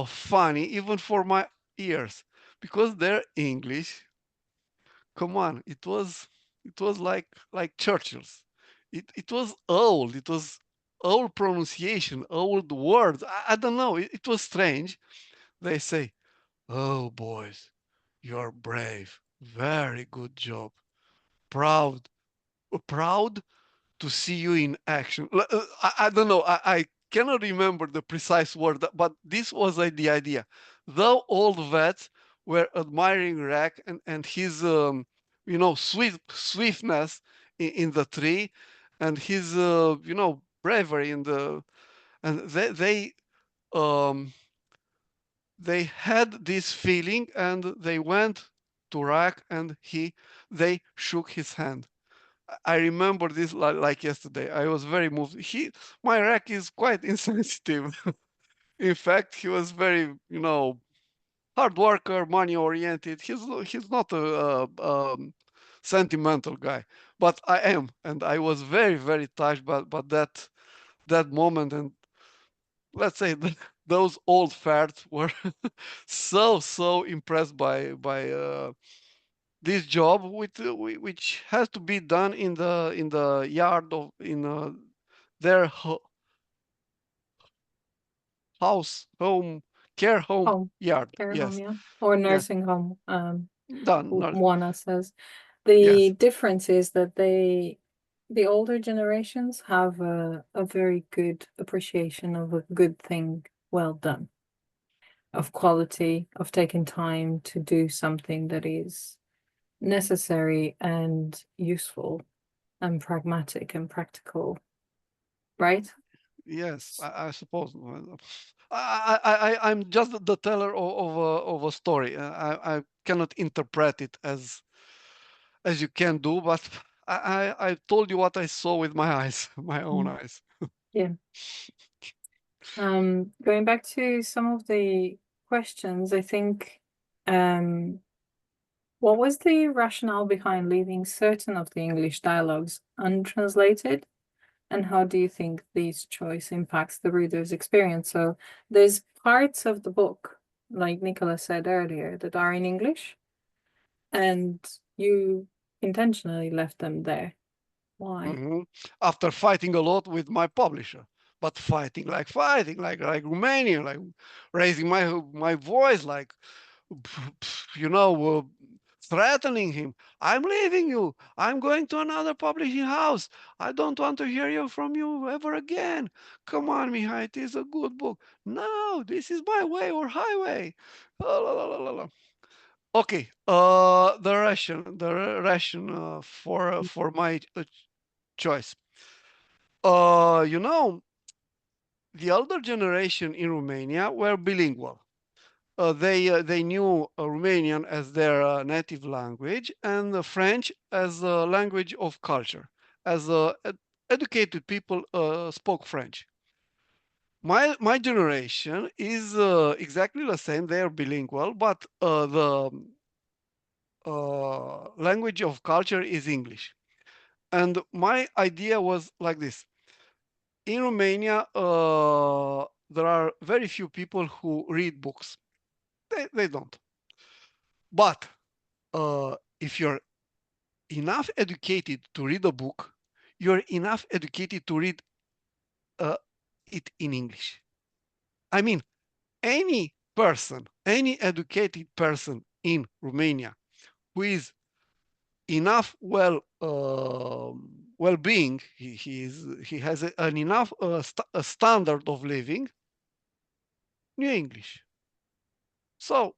funny even for my ears, because their English, come on, it was like Churchill's. It was old. It was old pronunciation, old words. I don't know. It was strange. They say, "Oh, boys, you're brave. Very good job. Proud, proud to see you in action." I don't know. I cannot remember the precise word, but this was the idea. Though old vets were admiring Rack and his, swiftness in the tree, and his, bravery in and um, they had this feeling, and they went to Rack, and they shook his hand. I remember this like yesterday. I was very moved. My Rack is quite insensitive. In fact, he was very, hard worker, money oriented. He's not a sentimental guy, but I am, and I was very, very touched by that moment. And let's say those old farts were so impressed by this job, which has to be done in the yard of in their house, home, care home Home, yard. care home, Yes, yeah, or yes, nursing home. done. Juana says Yes, the difference is that the older generations have a very good appreciation of a good thing well done, of quality, of taking time to do something that is necessary and useful and pragmatic and practical, right? yes. I suppose. Well, I'm just the teller of a story. I cannot interpret it as you can do, but I told you what I saw with my eyes, my own Mm. eyes. Yeah. Going back to some of the questions, I think, what was the rationale behind leaving certain of the English dialogues untranslated? And how do you think this choice impacts the reader's experience? So there's parts of the book, like Nicola said earlier, that are in English, and you intentionally left them there. Why? Mhm. After fighting a lot with my publisher, but fighting like Romanian, like raising my voice, like threatening him. I'm leaving you. I'm going to another publishing house. I don't want to hear you from you ever again. Come on, Mihai, it is a good book. No, this is my way or highway. La, la, la, la, la, la. Okay, the ration for my choice. You know, the older generation in Romania were bilingual. They knew Romanian as their native language, and French as a language of culture. As educated people spoke French. My generation is exactly the same. They are bilingual, but the language of culture is English. And my idea was like this: in Romania, there are very few people who read books. They don't. But if you're enough educated to read a book, you're enough educated to read uh, it in English. I mean, any educated person in Romania who is enough well-being, he has an enough a standard of living, knew English. So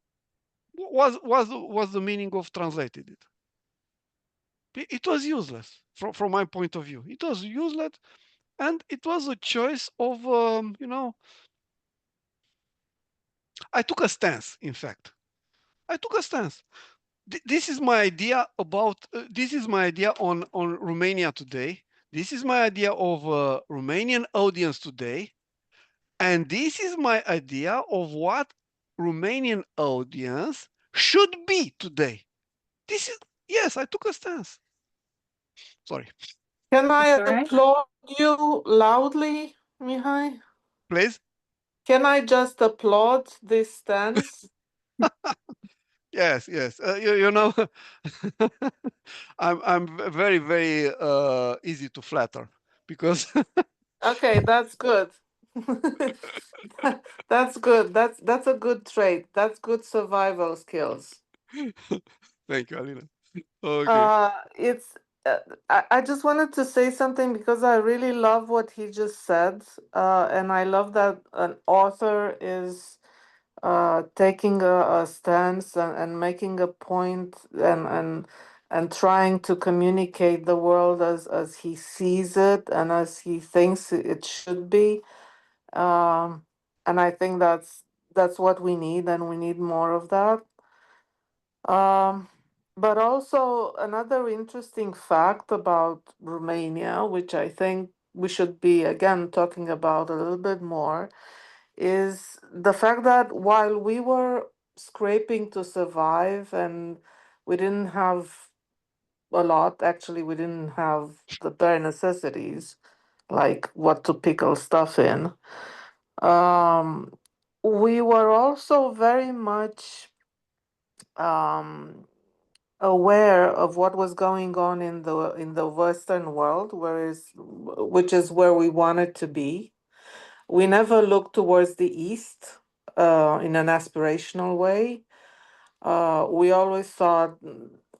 what's the meaning of translated it? It was useless from my point of view. It was useless, and it was a choice of I took a stance. In fact, I took a stance. This is my idea about. This is my idea on Romania today. This is my idea of Romanian audience today, and this is my idea of what Romanian audience should be today. This is, yes, I took a stance. Sorry. Can I It's all right. applaud you loudly, Mihai? Please. Can I just applaud this stance? Yes, yes. You know, I'm very, very easy to flatter because Okay, that's good. That's good. That's a good trait. That's good survival skills. thank you, Alina. Okay. It's I just wanted to say something because I really love what he just said, and I love that an author is taking a stance and making a point and trying to communicate the world as he sees it and as he thinks it should be. And I think that's what we need, and we need more of that. Um, but also another interesting fact about Romania, which I think we should be again talking about a little bit more, is the fact that while we were scraping to survive and we didn't have a lot, actually, we didn't have the bare necessities like what to pickle stuff in. Um, we were also very much um, aware of what was going on in the Western world, which is where we wanted to be. We never looked towards the East in an aspirational way. We always thought,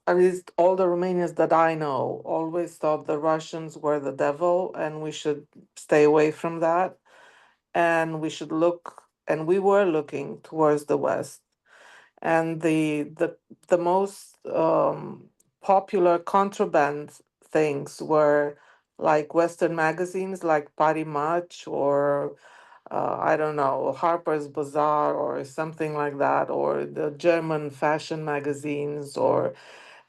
at least all the Romanians that I know, always thought the Russians were the devil and we should stay away from that. And we should look, and we were looking towards the West. And the most popular contraband things were like Western magazines like Pari Match or I don't know, Harper's Bazaar or something like that, or the German fashion magazines, or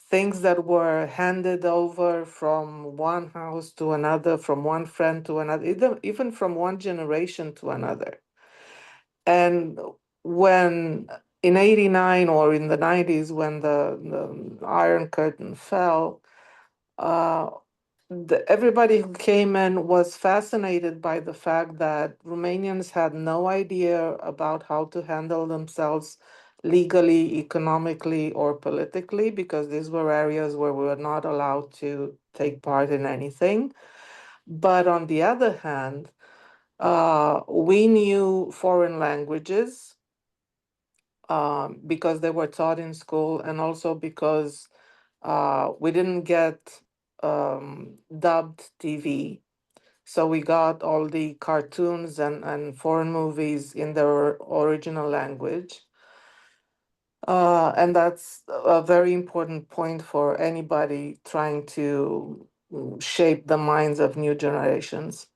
things that were handed over from one house to another, from one friend to another, even from one generation to another. And when in 89 or in the 90s, when the Iron Curtain fell, uh, everybody who came in was fascinated by the fact that Romanians had no idea about how to handle themselves legally, economically, or politically, because these were areas where we were not allowed to take part in anything. But on the other hand, we knew foreign languages because they were taught in school, and also because we didn't get dubbed TV. So we got all the cartoons and foreign movies in their original language. And that's a very important point for anybody trying to shape the minds of new generations.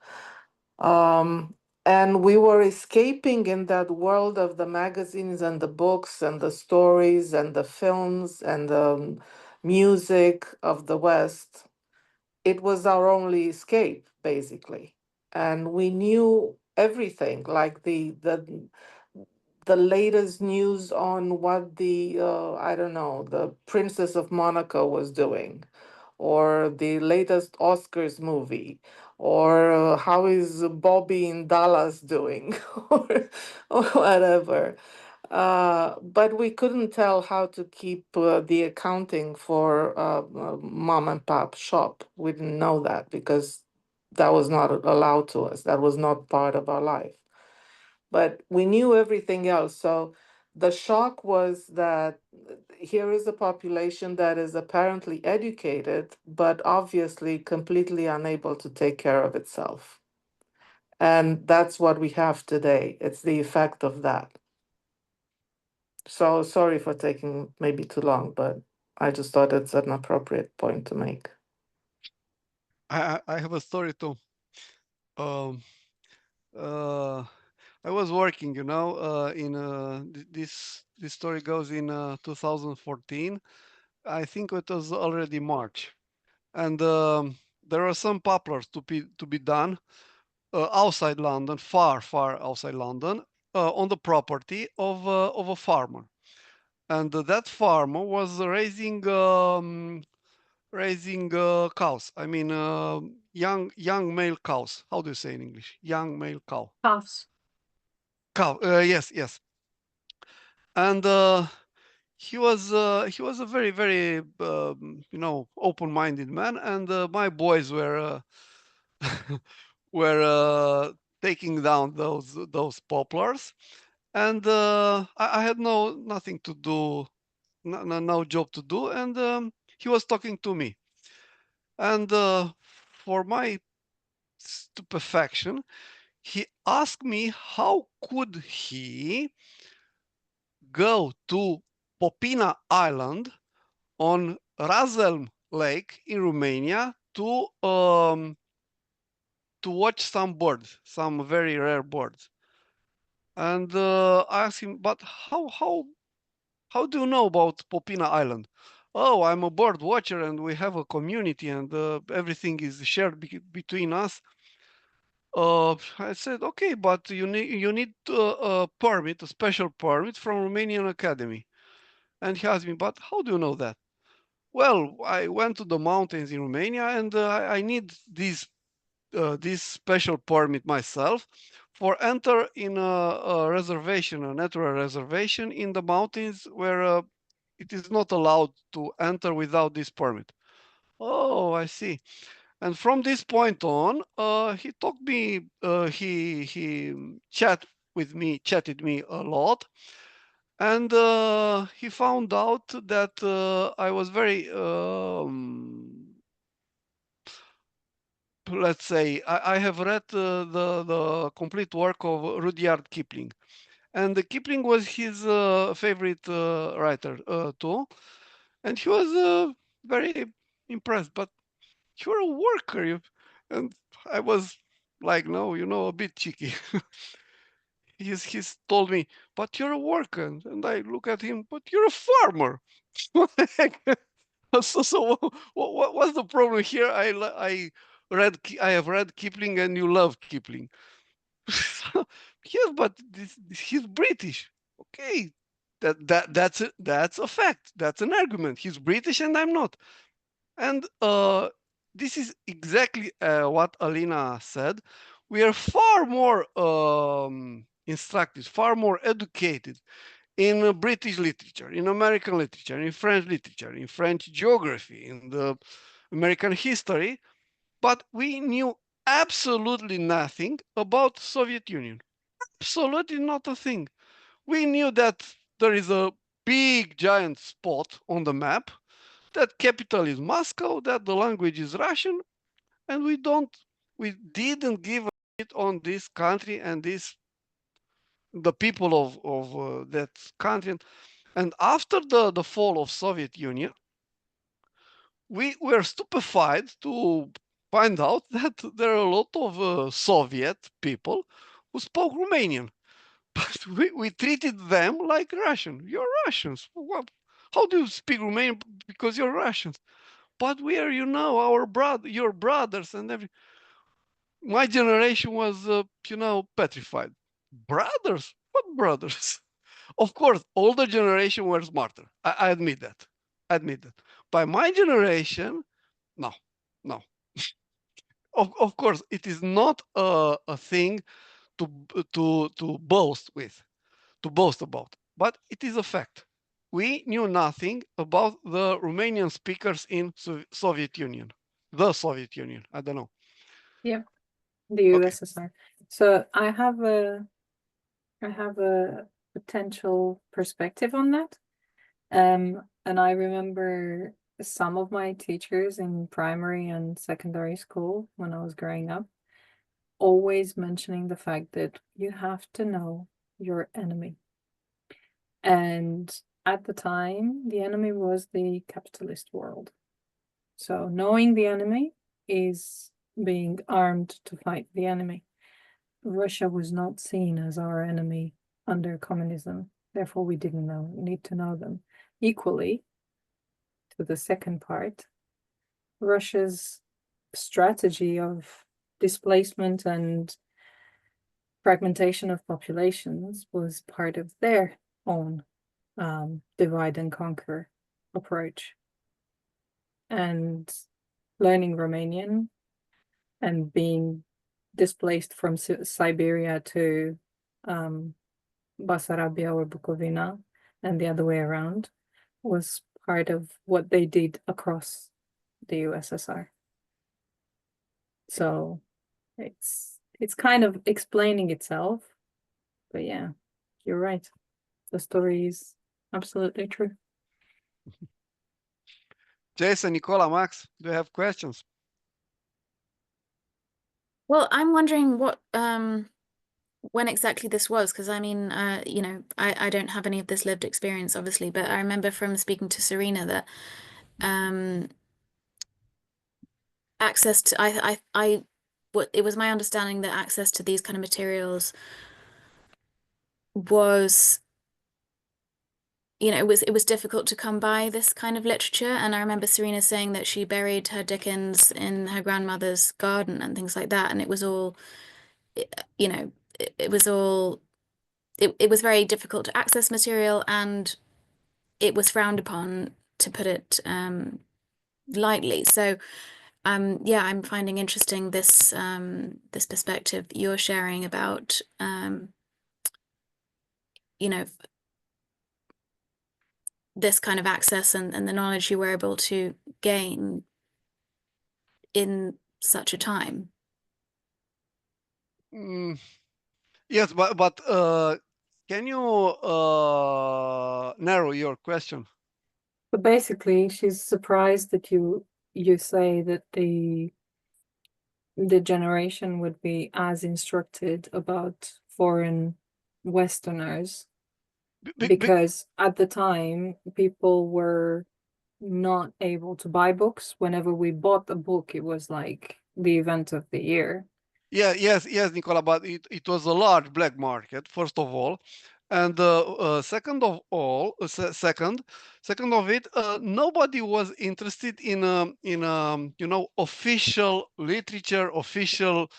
Um, and we were escaping in that world of the magazines and the books and the stories and the films and the music of the West. It was our only escape, basically. And we knew everything, like the latest news on what the I don't know, the Princess of Monaco was doing, or the latest Oscars movie, or how is Bobby in Dallas doing, or whatever. But we couldn't tell how to keep the accounting for mom and pop shop. We didn't know that because that was not allowed to us. That was not part of our life. But we knew everything else. So the shock was that here is a population that is apparently educated, but obviously completely unable to take care of itself. And that's what we have today. It's the effect of that. So sorry for taking maybe too long, but I just thought it's an appropriate point to make. I have a story too. Um, I was working, in this story goes in 2014. I think it was already March, and there are some poplars to be done outside London, far outside London, on the property of a farmer, and that farmer was raising cows. I mean, young male cows. How do you say in English? Young male cow. Calves. Cow. Yes. And he was a very open-minded man, and my boys were were taking down those poplars, and I had nothing to do, no job to do, and he was talking to me, and for my stupefaction, he asked me how could he go to Popina Island on Razelm Lake in Romania to watch some birds, some very rare birds. And I asked him, but how do you know about Popina Island? Oh, I'm a bird watcher, and we have a community, and everything is shared between us. I said, okay, but you need a permit, a special permit from Romanian Academy. And he asked me, but how do you know that? Well, I went to the mountains in Romania, and I need this special permit myself for enter in a reservation, a natural reservation in the mountains where it is not allowed to enter without this permit. Oh, I see. And from this point on, he talked me, he chatted me a lot, and he found out that I was very, let's say, I have read the complete work of Rudyard Kipling, and Kipling was his favorite writer too, and he was very impressed. But you're a worker, and I was like, no, a bit cheeky. He's told me, but you're a worker, and I look at him, but you're a farmer. What the heck? So what's the problem here? I have read Kipling, and you love Kipling. Yes, but he's British. Okay, that's a fact. That's an argument. He's British, and I'm not. And this is exactly what Alina said. We are far more instructed, far more educated in British literature, in American literature, in French literature, in French geography, in the American history, but we knew absolutely nothing about Soviet Union. Absolutely not a thing. We knew that there is a big giant spot on the map, that capital is Moscow, that the language is Russian, and we didn't give a shit on this country and the people of that country. And after the fall of Soviet Union, we were stupefied to find out that there are a lot of Soviet people who spoke Romanian. But we treated them like Russian. You're Russians. What? How do you speak Romanian? Because you're Russians. But we are, your brothers and everything. My generation was, petrified. Brothers? What brothers? Of course, older generation were smarter. I admit that. By my generation, no. Of course, it is not a thing to boast about, but it is a fact. We knew nothing about the Romanian speakers in Soviet Union, the Soviet Union. I don't know. Yeah, the USSR. So I have a potential perspective on that. And I remember some of my teachers in primary and secondary school when I was growing up always mentioning the fact that you have to know your enemy. And at the time, the enemy was the capitalist world. So knowing the enemy is being armed to fight the enemy. Russia was not seen as our enemy under communism. Therefore, we didn't need to know them. Equally, to the second part, Russia's strategy of displacement and fragmentation of populations was part of their own divide and conquer approach. And learning Romanian and being displaced from Siberia to Basarabia or Bukovina and the other way around was part of what they did across the USSR. So it's kind of explaining itself, but yeah, you're right. The story is absolutely true. Jason, Nicola, Max, do you have questions? Well, I'm wondering what when exactly this was, because I mean, you know, I don't have any of this lived experience, obviously, but I remember from speaking to Serena that access to it was my understanding that access to these kind of materials was, you know, it was difficult to come by this kind of literature. And I remember Serena saying that she buried her Dickens in her grandmother's garden and things like that, and it was all, you know, it was all, it was very difficult to access material, and it was frowned upon, to put it lightly. So yeah, I'm finding interesting this this perspective you're sharing about you know, this kind of access and the knowledge you were able to gain in such a time. Yes, but can you narrow your question? But basically, she's surprised that you say that the generation would be as instructed about foreign Westerners, because at the time people were not able to buy books. Whenever we bought a book, it was like the event of the year. Yeah, yes, Nicola, but it was a large black market, first of all. And second of all, second of it, nobody was interested in you know, official literature, official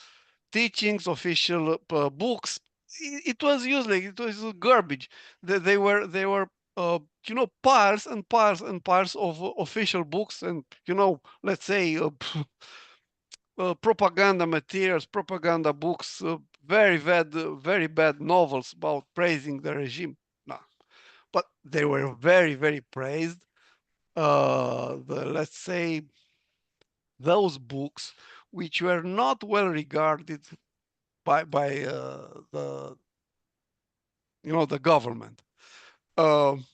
teachings, official books. It was useless. It was garbage. They were you know, piles and piles and piles of official books, and you know, let's say propaganda materials, propaganda books, very bad novels about praising the regime. No, but they were very praised. Let's say those books which were not well regarded by the, you know, the government. Come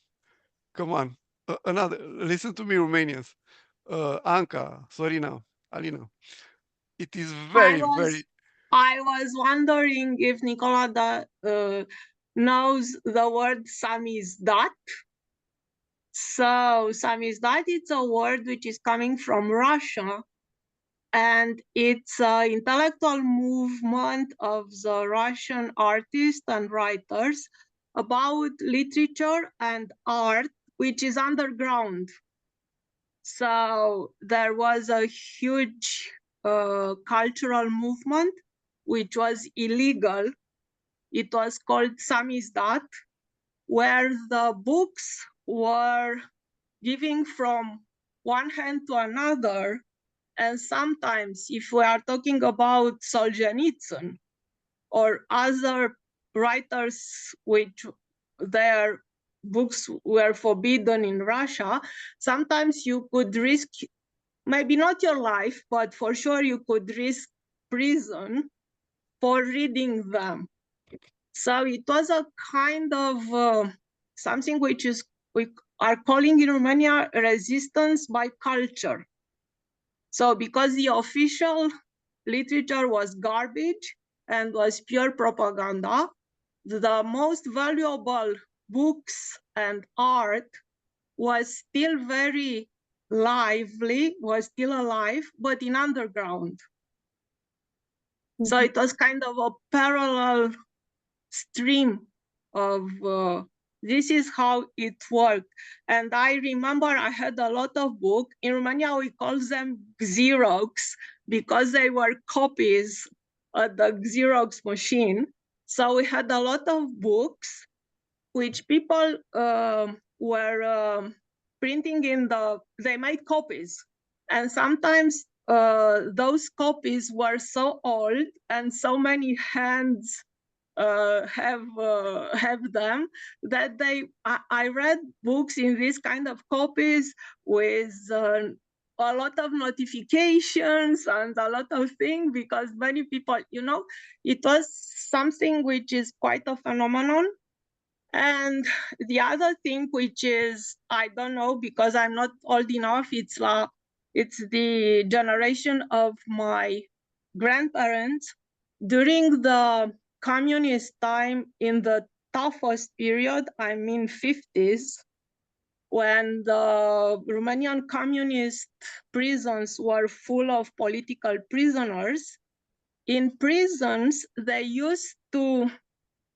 on, another. Listen to me, Romanians. Anca, Sorina, Alina. It is very. I was wondering if Nicola knows the word samizdat. So samizdat, it's a word which is coming from Russia, and it's an intellectual movement of the Russian artists and writers about literature and art, which is underground. So there was a huge cultural movement which was illegal. It was called samizdat, where the books were giving from one hand to another. And sometimes, if we are talking about Solzhenitsyn or other writers which their books were forbidden in Russia, sometimes you could risk, maybe not your life, but for sure you could risk prison for reading them. So it was a kind of something which is we are calling in Romania resistance by culture. So because the official literature was garbage and was pure propaganda, the most valuable books and art was still very lively, was still alive, but in underground. So it was kind of a parallel stream of this is how it worked. And I remember I had a lot of books. In Romania, we call them Xerox because they were copies at the Xerox machine. So we had a lot of books which people were printing they made copies. And sometimes those copies were so old and so many hands have them that I read books in this kind of copies with a lot of notifications and a lot of things, because many people, it was something which is quite a phenomenon. And the other thing, which is, I don't know, because I'm not old enough, it's the generation of my grandparents. During the communist time, in the toughest period, I mean 50s, when the Romanian communist prisons were full of political prisoners, in prisons, they used to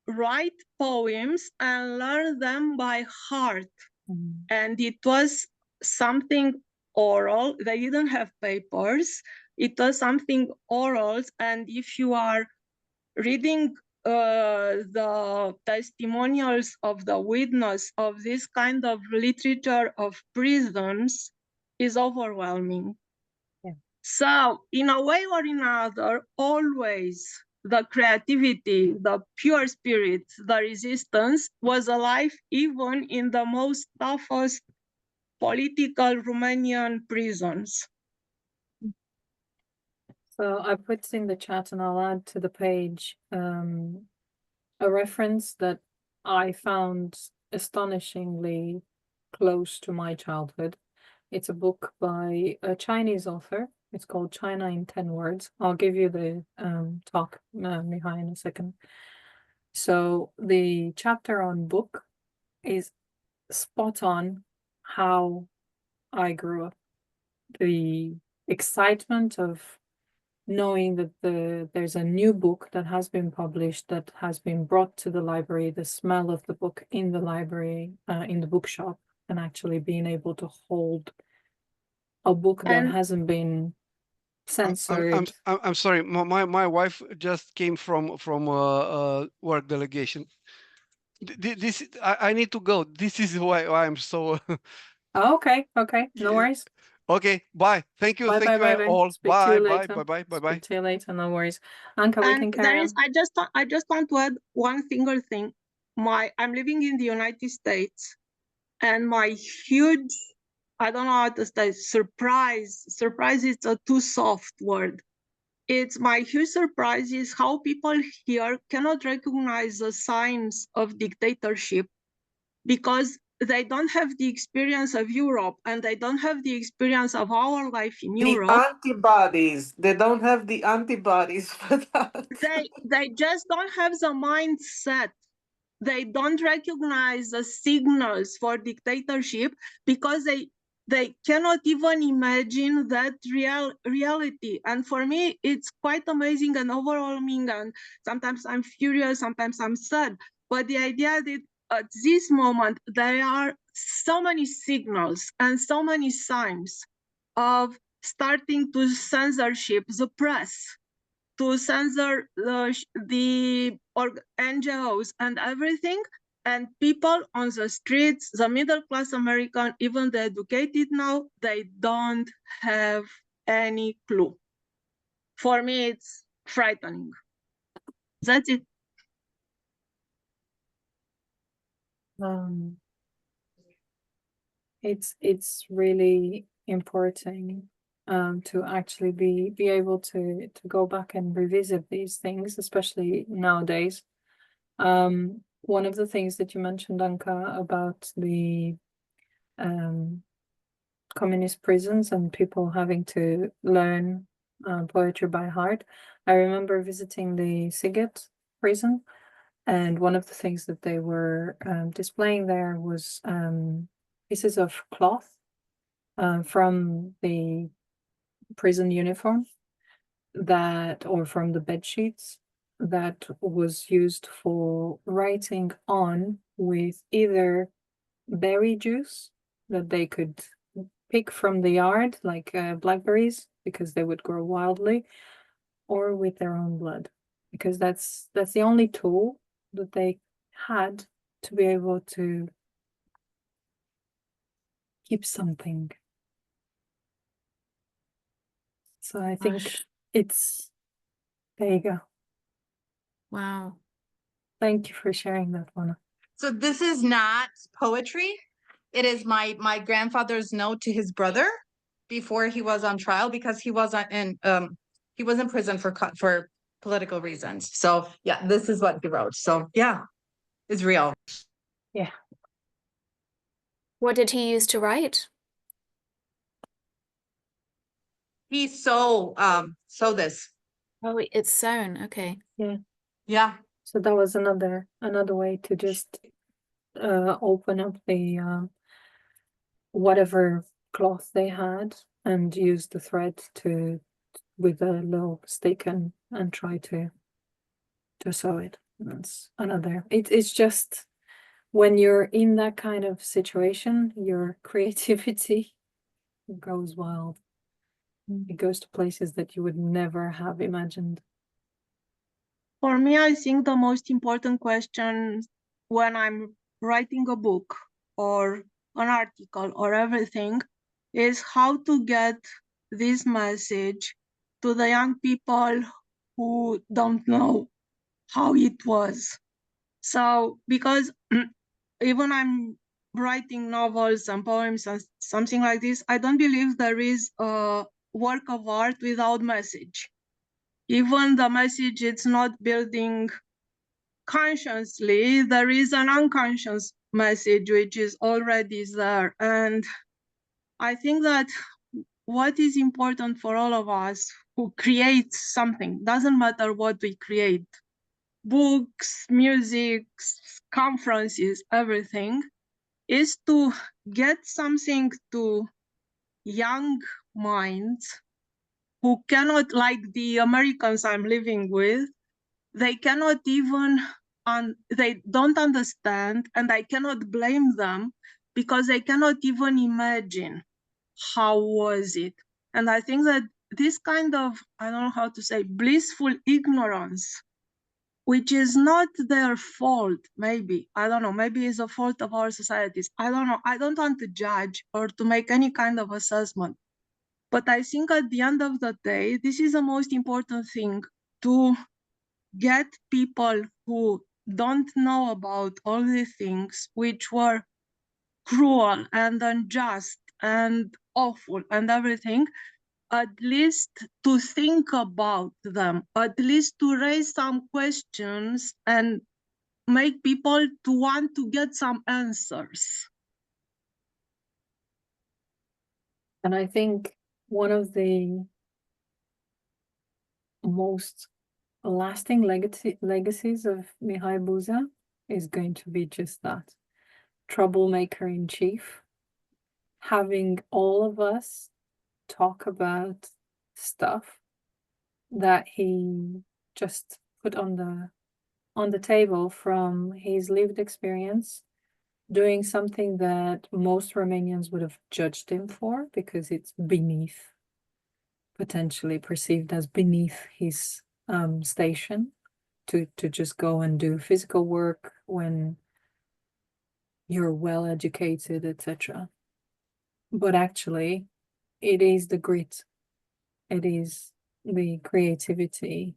write poems and learn them by heart. And it was something oral. They didn't have papers. It was something oral. And if you are reading the testimonials of the witness of this kind of literature of prisons, is overwhelming. Yeah. So in a way or another, always the creativity, the pure spirit, the resistance was alive even in the most toughest political Romanian prisons. So I put in the chat, and I'll add to the page a reference that I found astonishingly close to my childhood. It's a book by a Chinese author. It's called China in 10 Words. I'll give you the talk, Mihai, in a second. So the chapter on book is spot on how I grew up. The excitement of knowing that there's a new book that has been published, that has been brought to the library, the smell of the book in the library, in the bookshop, and actually being able to hold a book that hasn't been censored. I'm sorry, my wife just came from work delegation. This I need to go. This is why I'm so. Okay, no worries. Okay, bye. Thank you, Bye. all. Speak to you Bye. later. Speak to you later. No worries. Anka, we can carry on. I just want to add one single thing. I'm living in the United States, and my huge, I don't know how to say, surprise is a too soft word. It's my huge surprise is how people here cannot recognize the signs of dictatorship, because they don't have the experience of Europe, and they don't have the experience of our life in Europe. Antibodies. They don't have the antibodies for that. They just don't have the mindset. They don't recognize the signals for dictatorship, because they cannot even imagine that reality. And for me, it's quite amazing and overwhelming. And sometimes I'm furious, sometimes I'm sad. But the idea that at this moment, there are so many signals and so many signs of starting to censorship the press, to censor the NGOs and everything, and people on the streets, the middle class American, even the educated now, they don't have any clue. For me, it's frightening. That's it. It's really important to actually be able to go back and revisit these things, especially nowadays. One of the things that you mentioned, Anka, about the communist prisons and people having to learn poetry by heart. I remember visiting the Siget prison, and one of the things that they were displaying there was pieces of cloth from the prison uniform or from the bed sheets that was used for writing on with either berry juice that they could pick from the yard, like blackberries, because they would grow wildly, or with their own blood, because that's the only tool that they had to be able to keep something. So I think Gosh. it's, there you go. Wow. Thank you for sharing that one. So this is not poetry. It is my grandfather's note to his brother before he was on trial, because he was in prison for political reasons. So yeah, this is what he wrote. So yeah, it's real. Yeah. What did he use to write? He sew this. Oh, it's sewn. Okay. Yeah. So that was another way to just open up the whatever cloth they had and use the thread with a little stick and try to sew it. That's another. It's just when you're in that kind of situation, your creativity goes wild. It goes to places that you would never have imagined. For me, I think the most important question when I'm writing a book or an article or everything is how to get this message to the young people who don't know how it was. So, because even I'm writing novels and poems and something like this, I don't believe there is a work of art without message. Even the message, it's not building consciously, there is an unconscious message which is already there. And I think that what is important for all of us who create something, doesn't matter what we create, books, music, conferences, everything, is to get something to young minds who cannot, like the Americans I'm living with, they cannot even, they don't understand, and I cannot blame them because they cannot even imagine how was it. And I think that this kind of, I don't know how to say, blissful ignorance, which is not their fault, maybe, I don't know, maybe it's a fault of our societies. I don't know, I don't want to judge or to make any kind of assessment. But I think at the end of the day, this is the most important thing, to get people who don't know about all these things, which were cruel and unjust and awful and everything, at least to think about them, at least to raise some questions and make people to want to get some answers. And I think one of the most lasting legacies of Mihai Buzea is going to be just that. Troublemaker in chief. Having all of us talk about stuff that he just put on the table from his lived experience, doing something that most Romanians would have judged him for because it's potentially perceived as beneath his station to just go and do physical work when you're well educated, etc. But actually, it is the grit, it is the creativity,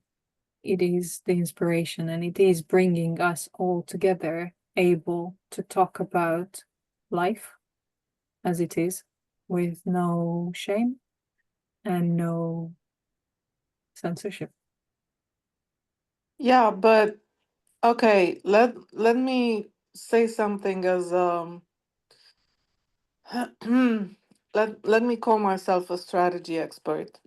it is the inspiration, and it is bringing us all together, able to talk about life as it is, with no shame and no censorship. Yeah, but Okay, let me say something as let me call myself a strategy expert.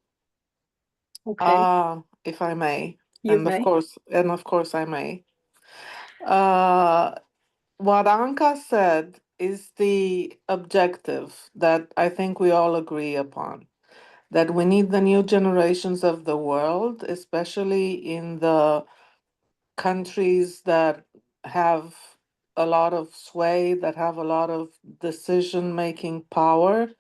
Okay, If I may. you And may. of course I may. What Anka said is the objective that I think we all agree upon. That we need the new generations of the world, especially in the countries that have a lot of sway, that have a lot of decision-making power,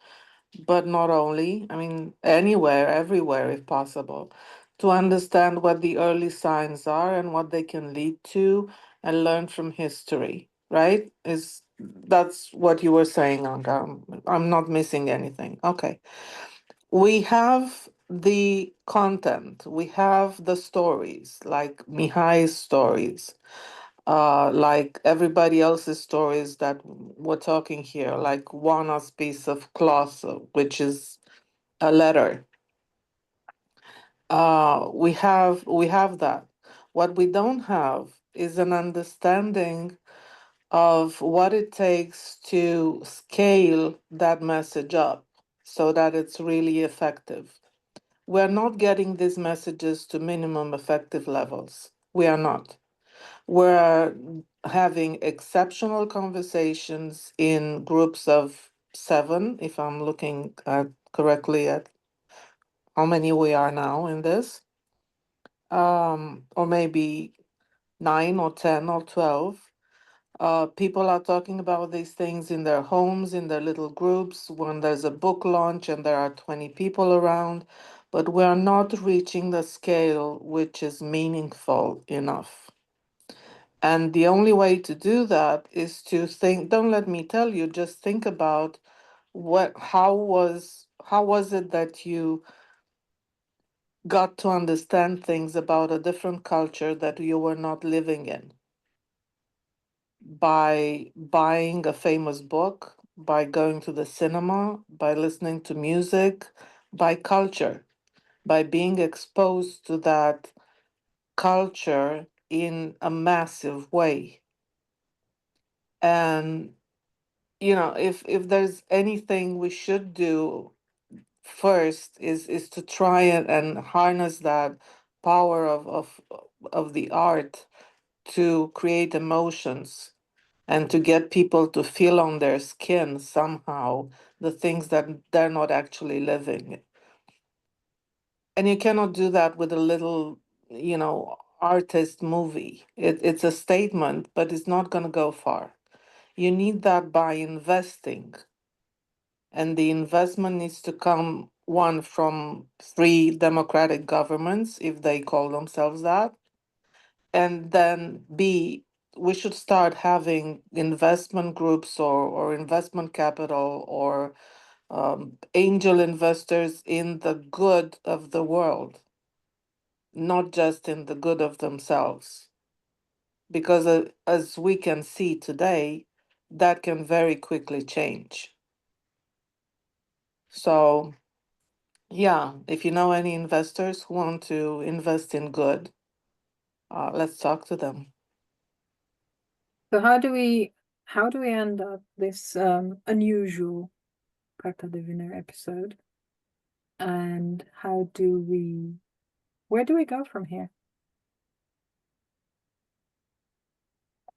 but not only, I mean, anywhere, everywhere, if possible, to understand what the early signs are and what they can lead to and learn from history, right? That's what you were saying, Anka. I'm not missing anything. Okay. We have the content, we have the stories, like Mihai's stories, like everybody else's stories that we're talking here, like Juana's piece of cloth, which is a letter. We have that. What we don't have is an understanding of what it takes to scale that message up so that it's really effective. We're not getting these messages to minimum effective levels. We are not. We're having exceptional conversations in groups of 7, if I'm looking at correctly at how many we are now in this, or maybe 9 or 10 or 12. People are talking about these things in their homes, in their little groups, when there's a book launch and there are 20 people around, but we're not reaching the scale which is meaningful enough. And the only way to do that is to think, don't let me tell you, just think about how was it that you got to understand things about a different culture that you were not living in? By buying a famous book, by going to the cinema, by listening to music, by culture, by being exposed to that culture in a massive way. And if there's anything we should do first is to try and harness that power of the art to create emotions and to get people to feel on their skin somehow the things that they're not actually living. And you cannot do that with a little, artist movie. It's a statement, but it's not going to go far. You need that by investing. And the investment needs to come, one, from free democratic governments, if they call themselves that. And then B, we should start having investment groups or investment capital or angel investors in the good of the world, not just in the good of themselves. Because as we can see today, that can very quickly change. So, yeah, if you know any investors who want to invest in good, let's talk to them. So how do we end up this unusual Carta Divina episode? And where do we go from here?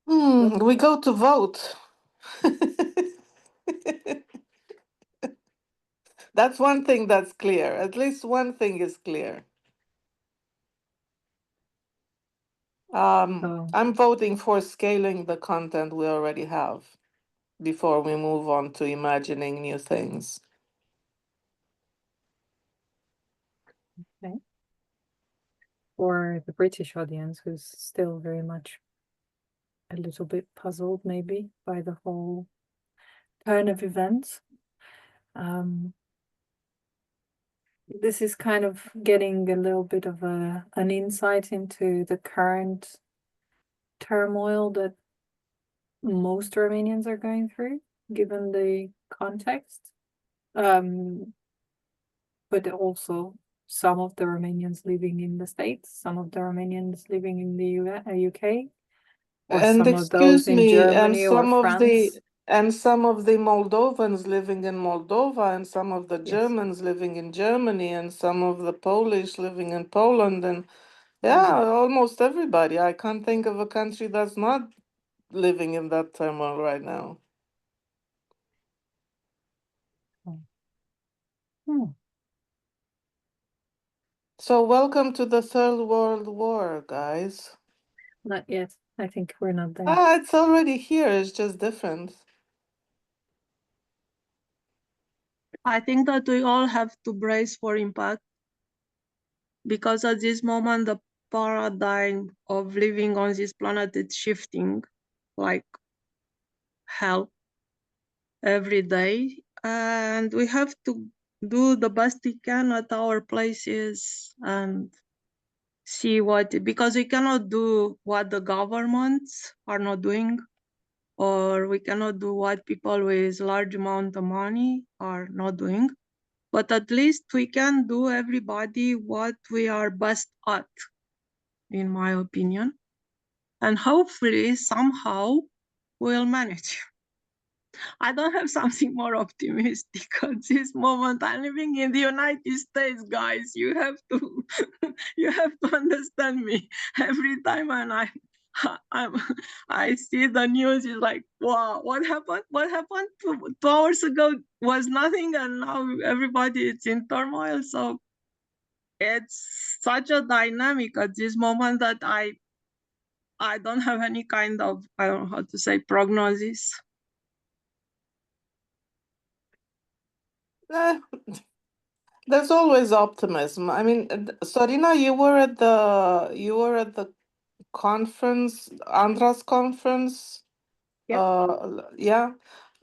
We go to vote. That's one thing that's clear. At least one thing is clear. Oh, I'm voting for scaling the content we already have before we move on to imagining new things. okay. For the British audience, who's still very much a little bit puzzled, maybe, by the whole turn of events. This is kind of getting a little bit of an insight into the current turmoil that most Romanians are going through, given the context. But also some of the Romanians living in the States, some of the Romanians living in the UK, or And some of those excuse in me, Germany or France. and some of the Moldovans living in Moldova, and some of the Yes. Germans living in Germany, and some of the Polish living in Poland, and yeah, almost everybody. I can't think of a country that's not living in that turmoil right now. Hmm. So welcome to the Third World War, guys. Not yet. I think we're not there. Ah, it's already here. It's just different. I think that we all have to brace for impact, because at this moment the paradigm of living on this planet is shifting like hell every day, and we have to do the best we can at our places and see what, because we cannot do what the governments are not doing, or we cannot do what people with large amount of money are not doing, but at least we can do everybody what we are best at, in my opinion, and hopefully somehow we'll manage. I don't have something more optimistic at this moment. I'm living in the United States, guys. You have to, you have to understand me. Every time when I see the news, it's like, wow, what happened? What happened 2 hours ago was nothing, and now everybody is in turmoil. So it's such a dynamic at this moment that I don't have any kind of, I don't know how to say, prognosis. There's always optimism. I mean, Sorina, you were at the conference, Andra's conference. Yep. Yeah.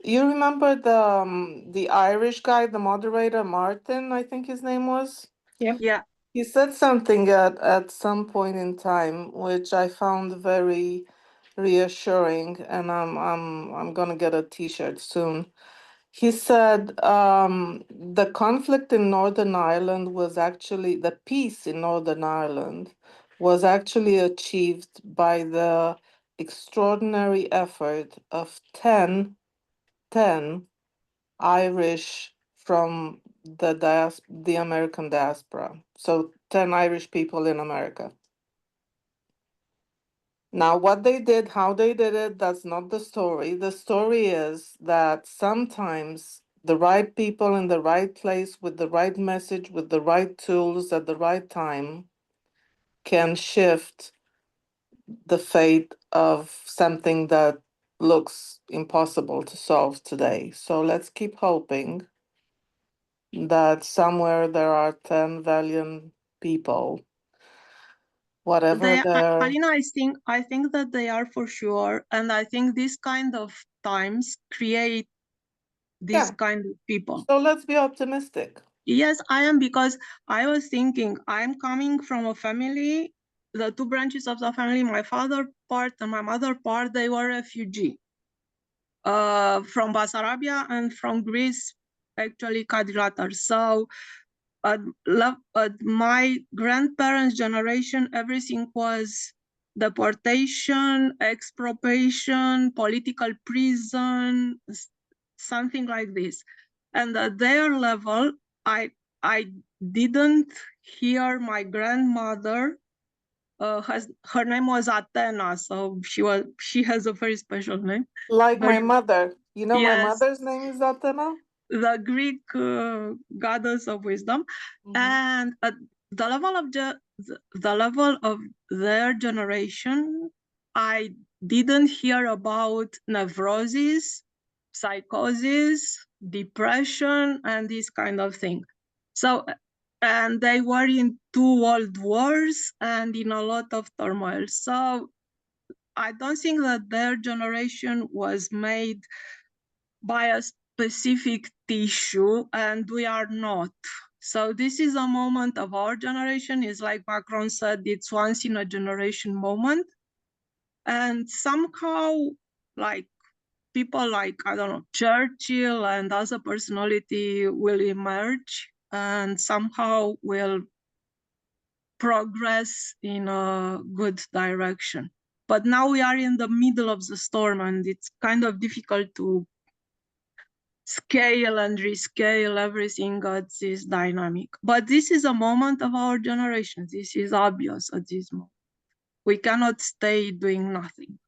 You remember the Irish guy, the moderator, Martin, I think his name was? Yep. Yeah. He said something at some point in time which I found very reassuring, and I'm gonna get a t-shirt soon. He said the conflict in Northern Ireland was actually, the peace in Northern Ireland was actually achieved by the extraordinary effort of 10 Irish from the American diaspora. So 10 Irish people in America. Now, what they did, how they did it, that's not the story. The story is that sometimes the right people in the right place with the right message, with the right tools at the right time can shift the fate of something that looks impossible to solve today. So let's keep hoping that somewhere there are 10 valiant people, whatever their... Alina, I think that they are for sure, and I think this kind of times create this Yeah. kind of people. So let's be optimistic. Yes, I am, because I was thinking I'm coming from a family, the two branches of the family, my father part and my mother part, they were refugee from Basarabia and from Greece, actually Quadrilateral. So at my grandparents' generation, everything was deportation, expropriation, political prison, something like this. And at their level, I didn't hear my grandmother. Her name was Athena, so she has a very special name. Like my Very, mother. You know, my yes, mother's name is Athena. the Greek goddess of wisdom, and at the level of the level of their generation, I didn't hear about neurosis, psychosis, depression, and this kind of thing. So, and they were in 2 world wars and in a lot of turmoil. So I don't think that their generation was made by a specific tissue, and we are not. So this is a moment of our generation. Is like Macron said, it's once in a generation moment. And somehow, like people like, I don't know, Churchill and other personality will emerge and somehow will progress in a good direction. But now we are in the middle of the storm, and it's kind of difficult to scale and rescale everything at this dynamic. But this is a moment of our generation. This is obvious at this moment. We cannot stay doing nothing.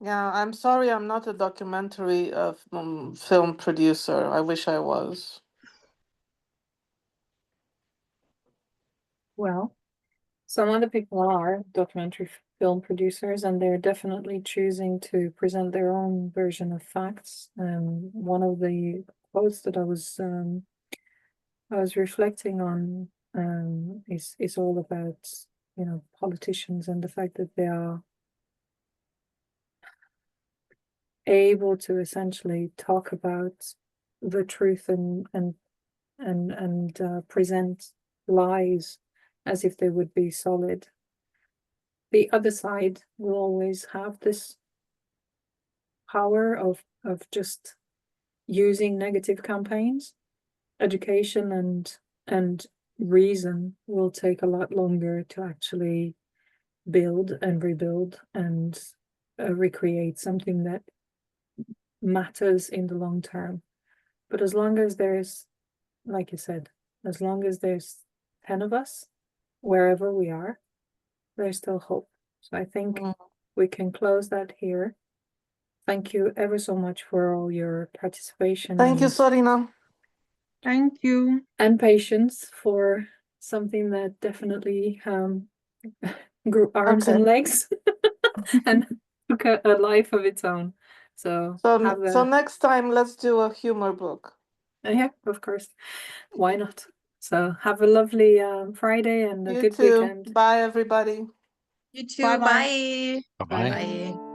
Yeah, I'm sorry I'm not a documentary film producer. I wish I was. Well, some other people are documentary film producers, and they're definitely choosing to present their own version of facts. One of the quotes that I was reflecting on is all about, you know, politicians and the fact that they are able to essentially talk about the truth and present lies as if they would be solid. The other side will always have this power of just using negative campaigns. Education and reason will take a lot longer to actually build and rebuild and recreate something that matters in the long term. But as long as there's, like you said, as long as there's 10 of us, wherever we are, there's still hope. So I think we can close that here. Thank you ever so much for all your participation. Thank you, Sorina. Thank you. And patience for something that definitely grew arms and legs and took a life of its own. So next time, let's do a humor book. Yeah, of course. Why not? So have a lovely Friday and a You good too. weekend. Bye, everybody. You too. Bye-bye. Bye. Bye-bye. Bye.